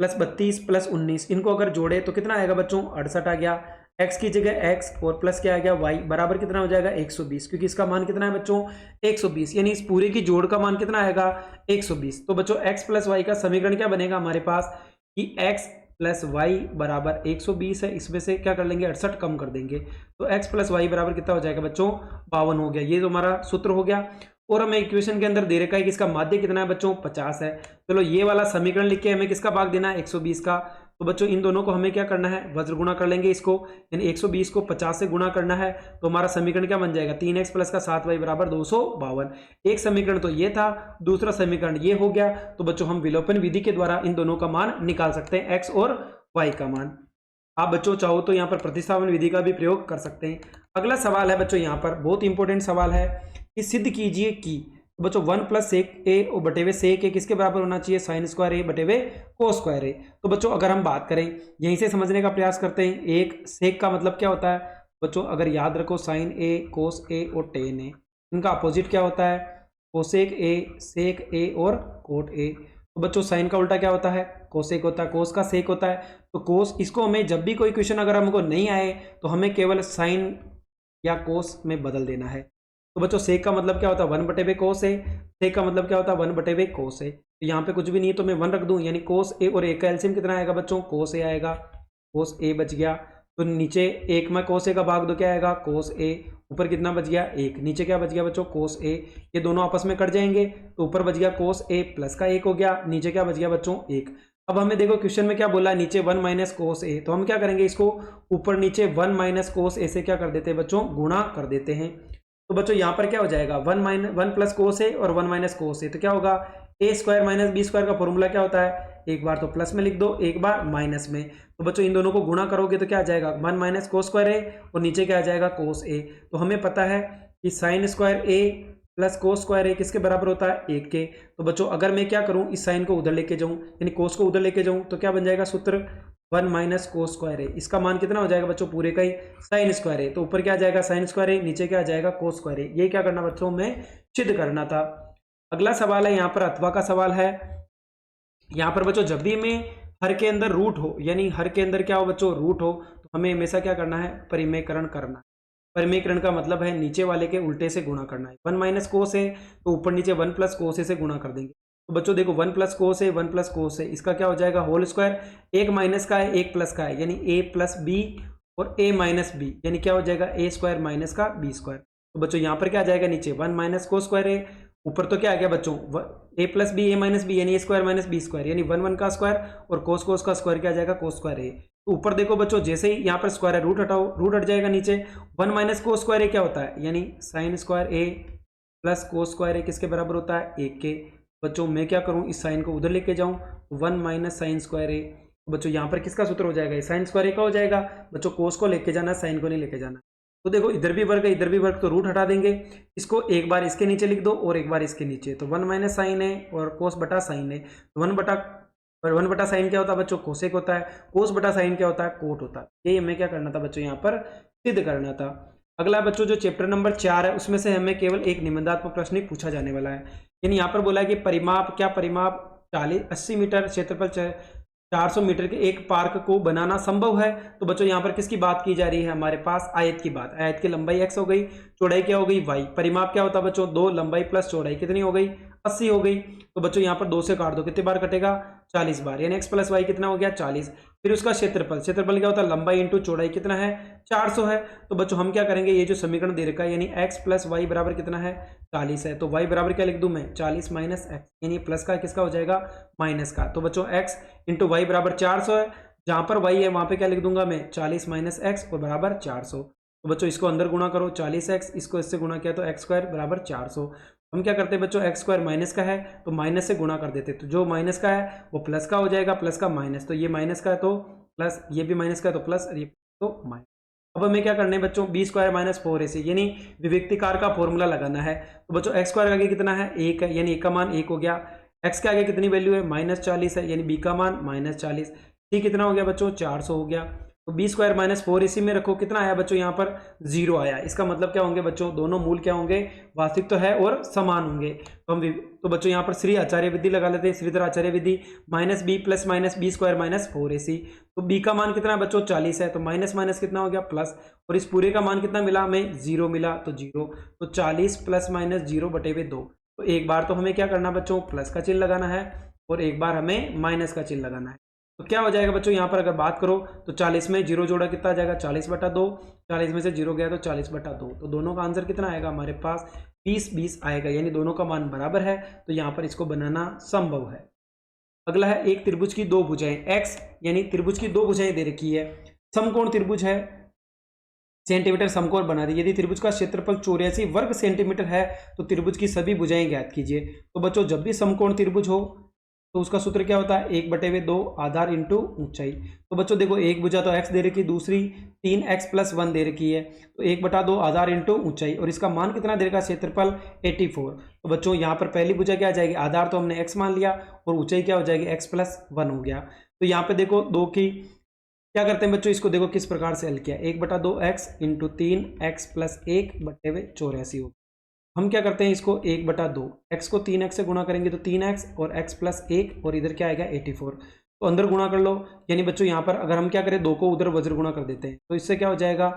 प्लस 32 प्लस 19, इनको अगर जोड़े तो कितना आएगा बच्चों 68 आ गया। x की जगह x और प्लस क्या आ गया y बराबर कितना हो जाएगा 120, क्योंकि इसका मान कितना है बच्चों 120, यानी इस पूरे की जोड़ का मान कितना आएगा 120। तो बच्चों x प्लस वाई का समीकरण क्या बनेगा हमारे पास कि x प्लस वाई बराबर 120 है, इसमें से क्या कर लेंगे 68 कम कर देंगे, तो x प्लस वाई बराबर कितना हो जाएगा बच्चों 52 हो गया। ये तो हमारा सूत्र हो गया। और हमें इक्वेशन के अंदर दे रखा है कि इसका माध्य कितना है बच्चों 50 है। चलो ये वाला समीकरण लिख के हमें किसका भाग देना है 120 का, तो बच्चों इन दोनों को हमें क्या करना है वज्र गुणा कर लेंगे इसको, यानी 120 को 50 से गुणा करना है, तो हमारा समीकरण क्या बन जाएगा 3x प्लस का 7y बराबर 252। एक समीकरण तो ये था, दूसरा समीकरण ये हो गया। तो बच्चों हम विलोपन विधि के द्वारा इन दोनों का मान निकाल सकते हैं, x और y का मान। आप बच्चों चाहो तो यहाँ पर प्रतिस्थापन विधि का भी प्रयोग कर सकते हैं। अगला सवाल है बच्चों यहाँ पर बहुत इंपॉर्टेंट सवाल है कि सिद्ध कीजिए कि बच्चों 1 प्लस सेक ए और बटे हुए सेक ए किसके बराबर होना चाहिए साइन स्क्वायर ए बटे हुए कोस स्क्वायर ए। तो बच्चों अगर हम बात करें यहीं से समझने का प्रयास करते हैं, एक सेक का मतलब क्या होता है बच्चों, अगर याद रखो साइन ए कोस ए और टेन ए, इनका अपोजिट क्या होता है कोसेक ए सेक ए और कोट ए। तो बच्चों साइन का उल्टा क्या होता है कोसेक होता है, कोस का सेक होता है। तो कोस इसको हमें जब भी कोई क्वेश्चन अगर हमको नहीं आए तो हमें केवल साइन या कोस में बदल देना है। तो बच्चों सेक का मतलब क्या होता है 1 बटे वे कोस ए, सेक का मतलब क्या होता है 1 बटे वे कोस ए। तो यहाँ पे कुछ भी नहीं है तो मैं 1 रख दूं, यानी कोस ए और ए का एलसीएम कितना आएगा बच्चों कोस ए आएगा, कोस ए बच गया। तो नीचे एक में कोस ए का भाग दो क्या आएगा कोस ए, ऊपर कितना बच गया 1, नीचे क्या बच गया बच्चों कोस ए, ये दोनों आपस में कट जाएंगे तो ऊपर बच गया कोस ए प्लस का 1 हो गया, नीचे क्या बच गया बच्चों 1। अब हमें देखो क्वेश्चन में क्या बोला है नीचे 1 माइनस कोस ए, तो हम क्या करेंगे इसको ऊपर नीचे 1 माइनस कोस ए से क्या कर देते हैं बच्चों गुणा कर देते हैं। तो बच्चों यहाँ पर क्या हो जाएगा, वन प्लस कोस ए और वन माइनस कोस ए, तो क्या होगा ए स्क्वायर माइनस बी स्क्वायर का फॉर्मूला क्या होता है, एक बार तो प्लस में लिख दो, एक बार माइनस में। तो बच्चों इन दोनों को गुणा करोगे तो क्या आ जाएगा, वन माइनस कोस स्क्वायर ए और नीचे क्या आ जाएगा कोस ए। तो हमें पता है कि साइन स्क्वायर ए प्लस कोस स्क्वायर ए किसके बराबर होता है, 1 के। तो बच्चों अगर मैं क्या करूं, इस साइन को उधर लेके जाऊं यानी कोस को उधर लेके जाऊं तो क्या बन जाएगा सूत्र, वन माइनस कोस स्क्वायर ए। इसका मान कितना हो जाएगा बच्चों, पूरे का ही साइन स्क्वायर ए। तो ऊपर क्या आ जाएगा साइन स्क्वायर ए, नीचे क्या आ जाएगा कोस स्क्वायर ए। ये क्या करना बच्चों में सिद्ध करना था। अगला सवाल है यहाँ पर अथवा का सवाल है। यहाँ पर बच्चों जब भी में हर के अंदर रूट हो, यानी हर के अंदर क्या हो बच्चों रूट हो, तो हमें हमेशा क्या करना है, परिमेयकरण करना है। परिमेयकरण का मतलब है नीचे वाले के उल्टे से गुणा करना है। वन माइनस कोस है तो ऊपर नीचे वन प्लस कोस ए से गुणा कर देंगे। तो बच्चों देखो वन प्लस कोस है, वन प्लस कोस है, इसका क्या हो जाएगा होल स्क्वायर, एक माइनस का है एक प्लस का है, यानी ए प्लस बी और ए माइनस बी, यानी क्या हो जाएगा ए स्क्वायर माइनस का बी स्क्वायर। तो बच्चों यहाँ पर क्या आ जाएगा, नीचे वन माइनस कोस स्क्वायर है, ऊपर तो क्या आ गया बच्चों ए प्लस बी ए माइनस बी, यानी ए स्क्वायर माइनस बी स्क्वायर, यानी वन वन का स्क्वायर और कोस कोस का स्क्वायर क्या आ जाएगा कोस स्क्वायर ए। तो ऊपर देखो बच्चों जैसे ही यहाँ पर स्क्वायर है रूट हटाओ, रूट हट जाएगा नीचे, वन माइनस कोस स्क्वायर ए क्या होता है, यानी साइन स्क्वायर ए प्लस कोस स्क्वायर ए किसके बराबर होता है, 1 के। बच्चों मैं क्या करूँ, इस साइन को उधर लेके जाऊँ, वन माइनस साइन स्क्वायर ए। बच्चों यहाँ पर किसका सूत्र हो जाएगा, साइन स्क्वायर ए का हो जाएगा। बच्चों कोस को लेके जाना, साइन को नहीं लेके जाना। तो देखो इधर भी वर्ग है इधर भी वर्ग, तो रूट हटा देंगे, इसको एक बार इसके नीचे लिख दो और एक बार इसके नीचे। तो वन माइनस साइन है और कोस बटा साइन है, तो वन बटा साइन क्या होता है बच्चों, कोसेक होता है, कोस बटा साइन क्या होता है, कोट होता है। यही हमें क्या करना था बच्चों, यहाँ पर सिद्ध करना था। अगला बच्चों जो चैप्टर नंबर 4 है उसमें से हमें केवल एक निबंधात्मक प्रश्न ही पूछा जाने वाला है। यानी यहाँ पर बोला है कि परिमाप 80 मीटर क्षेत्रफल 400 मीटर के एक पार्क को बनाना संभव है। तो बच्चों यहाँ पर किसकी बात की जा रही है, हमारे पास आयत की बात। आयत की लंबाई x हो गई, चौड़ाई क्या हो गई y, परिमाप क्या होता है बच्चों 2, लंबाई प्लस चौड़ाई कितनी हो गई 80 हो गई। तो बच्चों यहाँ पर 2 से काट दो, कितनी बार कटेगा 40 बार, यानी x प्लस वाई कितना हो गया 40। फिर उसका क्षेत्रफल क्या होता है, लंबाई इंटू चौड़ाई कितना है 400 है। तो बच्चों हम क्या करेंगे, ये जो समीकरण दे रखा है यानी x प्लस वाई बराबर कितना है 40 है, तो y बराबर क्या लिख दूं मैं 40 माइनस एक्स, यानी प्लस का किसका हो जाएगा माइनस का। तो बच्चों x इंटू वाई बराबर 400 है, जहां पर y है वहां पे क्या लिख दूंगा मैं 40 माइनस एक्स और बराबर 400। तो बच्चों इसको अंदर गुणा करो 40x, इसको इससे गुणा किया तो एक्स स्क्वायर बराबर 400। हम क्या करते हैं बच्चों, एक्स स्क्वायर माइनस का है तो माइनस से गुणा कर देते, तो जो माइनस का है वो प्लस का हो जाएगा, प्लस का माइनस, तो ये माइनस का है तो प्लस, ये भी माइनस का है तो प्लस और ये तो माइनस। अब हमें क्या करना है बच्चों, बी स्क्वायर माइनस 4ac यानी विविक्तिकार का फॉर्मूला लगाना है। तो बच्चों एक्स स्क्वायर आगे कितना है 1 है, यानी 1 का मान 1 हो गया। एक्स के आगे कितनी वैल्यू है -40 है, यानी बी का मान -40, ठीक कितना हो गया बच्चों 400 हो गया। तो बी स्क्वायर माइनस 4ac में रखो, कितना आया बच्चों यहाँ पर 0 आया। इसका मतलब क्या होंगे बच्चों, दोनों मूल क्या होंगे, वास्तविक तो है और समान होंगे। तो बच्चों यहाँ पर श्री आचार्य विधि लगा लेते हैं, श्रीधर आचार्य विधि, minus b plus minus b square minus 4ac। तो बी का मान कितना है बच्चों 40 है, तो माइनस माइनस कितना हो गया प्लस, और इस पूरे का मान कितना मिला हमें 0 मिला, तो 0, तो 40 प्लस माइनस 0 बटे हुए 2। तो एक बार तो हमें क्या करना बच्चों, प्लस का चिन्ह लगाना है और एक बार हमें माइनस का चिन्ह लगाना है। तो क्या हो जाएगा बच्चों, यहाँ पर अगर बात करो तो 40 में 0 जोड़ा कितना आ जाएगा 40 बटा 2, 40 में से 0 गया तो 40 बटा 2, तो दोनों का आंसर कितना आएगा हमारे पास 20 आएगा, यानी दोनों का मान बराबर है, तो यहाँ पर इसको बनाना संभव है। अगला है एक त्रिभुज की दो भुजाएं, x यानी त्रिभुज की दो भुजाएं दे रखी है, समकोण त्रिभुज है, सेंटीमीटर समकोण बना दी। यदि त्रिभुज का क्षेत्रफल 84 वर्ग सेंटीमीटर है तो त्रिभुज की सभी भुजाएं ज्ञात कीजिए। तो बच्चों जब भी समकोण त्रिभुज हो तो उसका सूत्र क्या होता है 1/2 आधार इंटू ऊंचाई। तो बच्चों देखो एक भुजा तो x दे रखी, दूसरी 3x + 1 दे रखी है, तो 1/2 आधार इंटू ऊंचाई, और इसका मान कितना दे रखा क्षेत्रफल 84। तो बच्चों यहाँ पर पहली भुजा क्या आ जाएगी, आधार तो हमने x मान लिया और ऊंचाई क्या हो जाएगी x + 1 हो गया। तो यहाँ पे देखो दो की क्या करते हैं बच्चों, इसको देखो किस प्रकार से हल किया, 1/2x इंटू 3x + 1/84 हो। हम क्या करते हैं इसको 1/2, x को 3x से गुणा करेंगे तो 3x और x + 1 और इधर क्या आएगा 84, तो अंदर गुणा कर लो। यानी बच्चों यहाँ पर अगर हम क्या करें 2 को उधर वज्र गुणा कर देते हैं तो इससे क्या हो जाएगा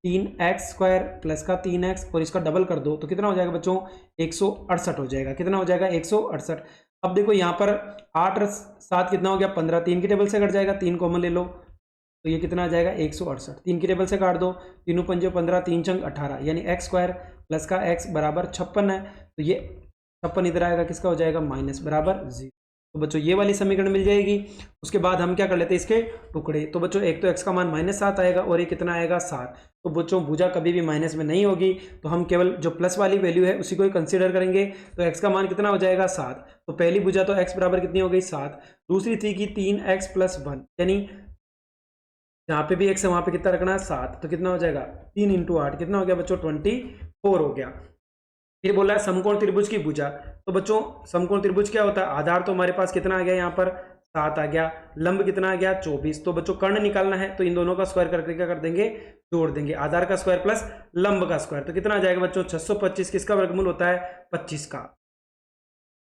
3x² प्लस का 3x और इसका डबल कर दो तो कितना हो जाएगा बच्चों 168 हो जाएगा। कितना हो जाएगा 168। अब देखो यहाँ पर 8 और 7 कितना हो गया 15, 3 की टेबल से कट जाएगा, 3 कॉमन ले लो तो ये कितना आ जाएगा 168, 3 की टेबल से काट दो, 3 × 5 = 15, 3 × 18, यानी x² प्लस का x बराबर 56 है, तो ये 56 इधर आएगा किसका हो जाएगा माइनस बराबर 0। तो बच्चों ये वाली समीकरण मिल जाएगी। उसके बाद हम क्या कर लेते हैं, इसके टुकड़े। तो बच्चों एक तो x का मान -7 आएगा और ये कितना आएगा 7। तो बच्चों भुजा कभी भी माइनस में नहीं होगी, तो हम केवल जो प्लस वाली वैल्यू है उसी को ही कंसीडर करेंगे। तो x का मान कितना हो जाएगा 7। तो पहली भुजा तो x बराबर कितनी हो गई 7। दूसरी थी कि 3x + 1, यानी यहाँ पे भी x है वहां पे कितना रखना है 7। तो कितना हो जाएगा 3 × 8 कितना हो गया बच्चों 24 हो गया। फिर बोला है समकोण त्रिभुज की भुजा। तो बच्चों समकोण त्रिभुज क्या होता है, आधार तो हमारे पास कितना आ गया यहाँ पर 7 आ गया, लंब कितना आ गया 24। तो बच्चों कर्ण निकालना है तो इन दोनों का स्क्वायर करके क्या कर देंगे, जोड़ देंगे, आधार का स्क्वायर प्लस लंब का स्क्वायर। तो कितना आ जाएगा बच्चों 625। किसका वर्गमूल होता है 25 का।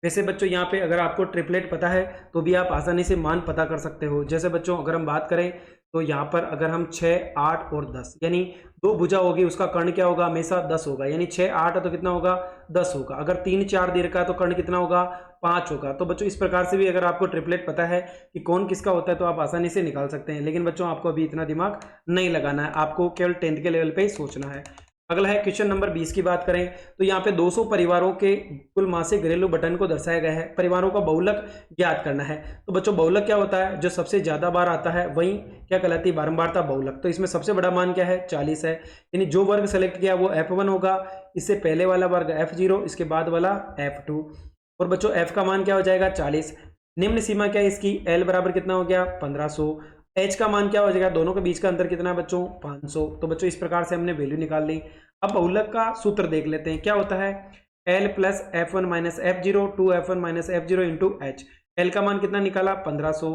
वैसे बच्चों यहाँ पे अगर आपको ट्रिपलेट पता है तो भी आप आसानी से मान पता कर सकते हो। जैसे बच्चों अगर हम बात करें तो यहाँ पर अगर हम 6, 8 और 10 यानी दो भुजा होगी, उसका कर्ण क्या होगा हमेशा 10 होगा, यानी 6, 8 है तो कितना होगा 10 होगा। अगर 3, 4 दीर्घ का है तो कर्ण कितना होगा 5 होगा। तो बच्चों इस प्रकार से भी अगर आपको ट्रिपलेट पता है कि कौन किसका होता है तो आप आसानी से निकाल सकते हैं। लेकिन बच्चों आपको अभी इतना दिमाग नहीं लगाना है, आपको केवल 10th के लेवल पे ही सोचना है। अगला है क्वेश्चन नंबर 20 की बात करें तो यहाँ पे 200 परिवारों के कुल मासिक घरेलू बटन को दर्शाया गया है। परिवारों का बहुलक ज्ञात करना है। तो बच्चों बहुलक क्या होता है, जो सबसे ज्यादा बार आता है वही क्या कहलाती है, बारंबारता बहुलक। तो इसमें सबसे बड़ा मान क्या है 40 है, यानी जो वर्ग सेलेक्ट किया वो F1 होगा, इससे पहले वाला वर्ग F0, इसके बाद वाला F2। और बच्चों F का मान क्या हो जाएगा 40। निम्न सीमा क्या है इसकी, L बराबर कितना हो गया 1500। H का मान क्या हो जाएगा, दोनों के बीच का अंतर कितना है बच्चों 500। तो बच्चों इस प्रकार से हमने वैल्यू निकाल ली। अब बहुलक का सूत्र देख लेते हैं, क्या होता है L + F1 - F0 2F1 - F0 × H। L का मान कितना निकाला 1500,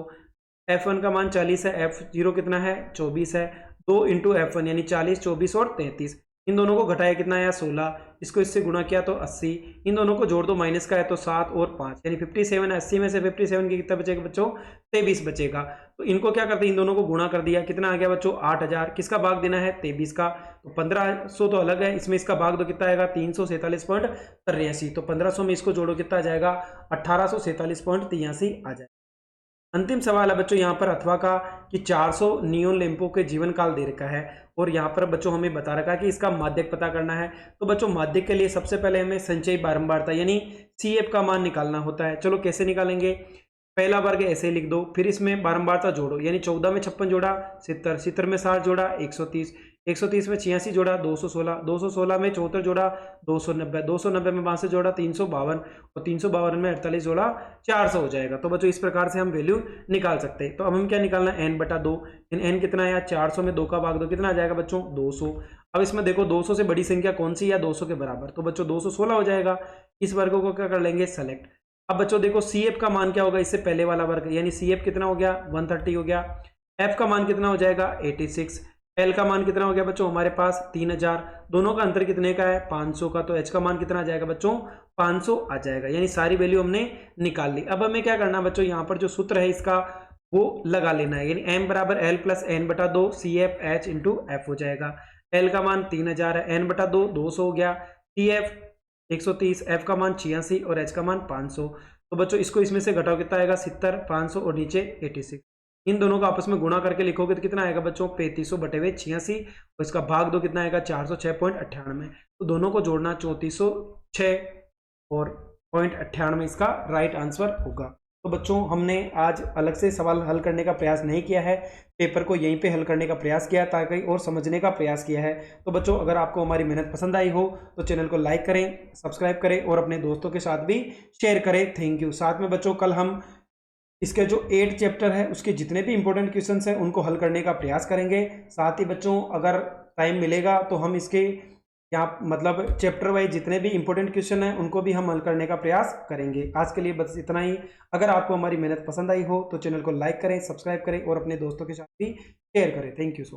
F1 का मान 40 है, F0 कितना है 24 है, 2 × F1 यानी 40, 24 और 33। इन दोनों को घटाया कितना आया 16, इसको इससे गुणा किया तो 80, इन दोनों को जोड़ दो माइनस का है तो 7 और 5 यानी 57। 80 में से 57 के कितना बचेगा बच्चों 23 बचेगा। तो इनको क्या करते हैं, इन दोनों को गुणा कर दिया, कितना आ गया बच्चों 8000। किसका भाग देना है 23 का। तो 1500 तो अलग है, इसमें इसका भाग दो कितना आएगा 347.83। तो 1500 में इसको जोड़ो कितना आ जाएगा 1847.83 आ जाएगा। अंतिम सवाल है बच्चों यहाँ पर अथवा का कि 400 नियोन लैंपों के जीवन काल दे रखा है और यहाँ पर बच्चों हमें बता रखा है कि इसका माध्यक पता करना है। तो बच्चों माध्यक के लिए सबसे पहले हमें संचयी बारंबारता यानी CF का मान निकालना होता है। चलो कैसे निकालेंगे, पहला वर्ग ऐसे लिख दो, फिर इसमें बारंबारता जोड़ो, यानी 14 में 56 जोड़ा 70, 70 में 60 जोड़ा 130, 130 में 86 जोड़ा 216, 216 में 74 जोड़ा 290, 290 में 62 जोड़ा 352 और 352 में 48 जोड़ा 400 हो जाएगा। तो बच्चों इस प्रकार से हम वैल्यू निकाल सकते हैं। तो अब हम क्या निकालना है n/2, n कितना आया 400 में 2 का भाग दो कितना आ जाएगा बच्चों 200। अब इसमें देखो 200 से बड़ी संख्या कौन सी या 200 के बराबर, तो बच्चों 216 हो जाएगा। इस वर्ग को क्या कर लेंगे सेलेक्ट। अब बच्चों देखो CF का मान क्या होगा, इससे पहले वाला वर्ग यानी CF कितना हो गया 130 हो गया। F का मान कितना हो जाएगा 86, L का मान कितना हो गया बच्चों हमारे पास 3000, दोनों का अंतर कितने का है 500 का। तो H का मान कितना आ जाएगा बच्चों 500 आ जाएगा, यानी सारी वैल्यू हमने निकाल ली। अब हमें क्या करना है बच्चों, यहाँ पर जो सूत्र है इसका वो लगा लेना है, यानी M = L + n/2 CF H × F हो जाएगा। L का मान 3000 है, n/2 200 हो गया, CF 130, F का मान 86 और H का मान 500। तो बच्चों इसको इसमें से घटाओ कितना आएगा 70, 500 और नीचे 86। इन दोनों को आपस में गुणा करके लिखोगे तो कितना आएगा बच्चों 3500/86 और इसका भाग दो कितना आएगा 406.98। तो दोनों को जोड़ना 3406 और 0.98 इसका राइट आंसर होगा। तो बच्चों हमने आज अलग से सवाल हल करने का प्रयास नहीं किया है, पेपर को यहीं पे हल करने का प्रयास किया ताकि और समझने का प्रयास किया है। तो बच्चों अगर आपको हमारी मेहनत पसंद आई हो तो चैनल को लाइक करें, सब्सक्राइब करें और अपने दोस्तों के साथ भी शेयर करें। Thank you. साथ में बच्चों कल हम इसके जो 8 चैप्टर है उसके जितने भी इंपॉर्टेंट क्वेश्चंस हैं उनको हल करने का प्रयास करेंगे। साथ ही बच्चों अगर टाइम मिलेगा तो हम इसके यहाँ मतलब चैप्टर वाइज जितने भी इंपॉर्टेंट क्वेश्चन हैं उनको भी हम हल करने का प्रयास करेंगे। आज के लिए बस इतना ही। अगर आपको हमारी मेहनत पसंद आई हो तो चैनल को लाइक करें, सब्सक्राइब करें और अपने दोस्तों के साथ भी शेयर करें। Thank you so much.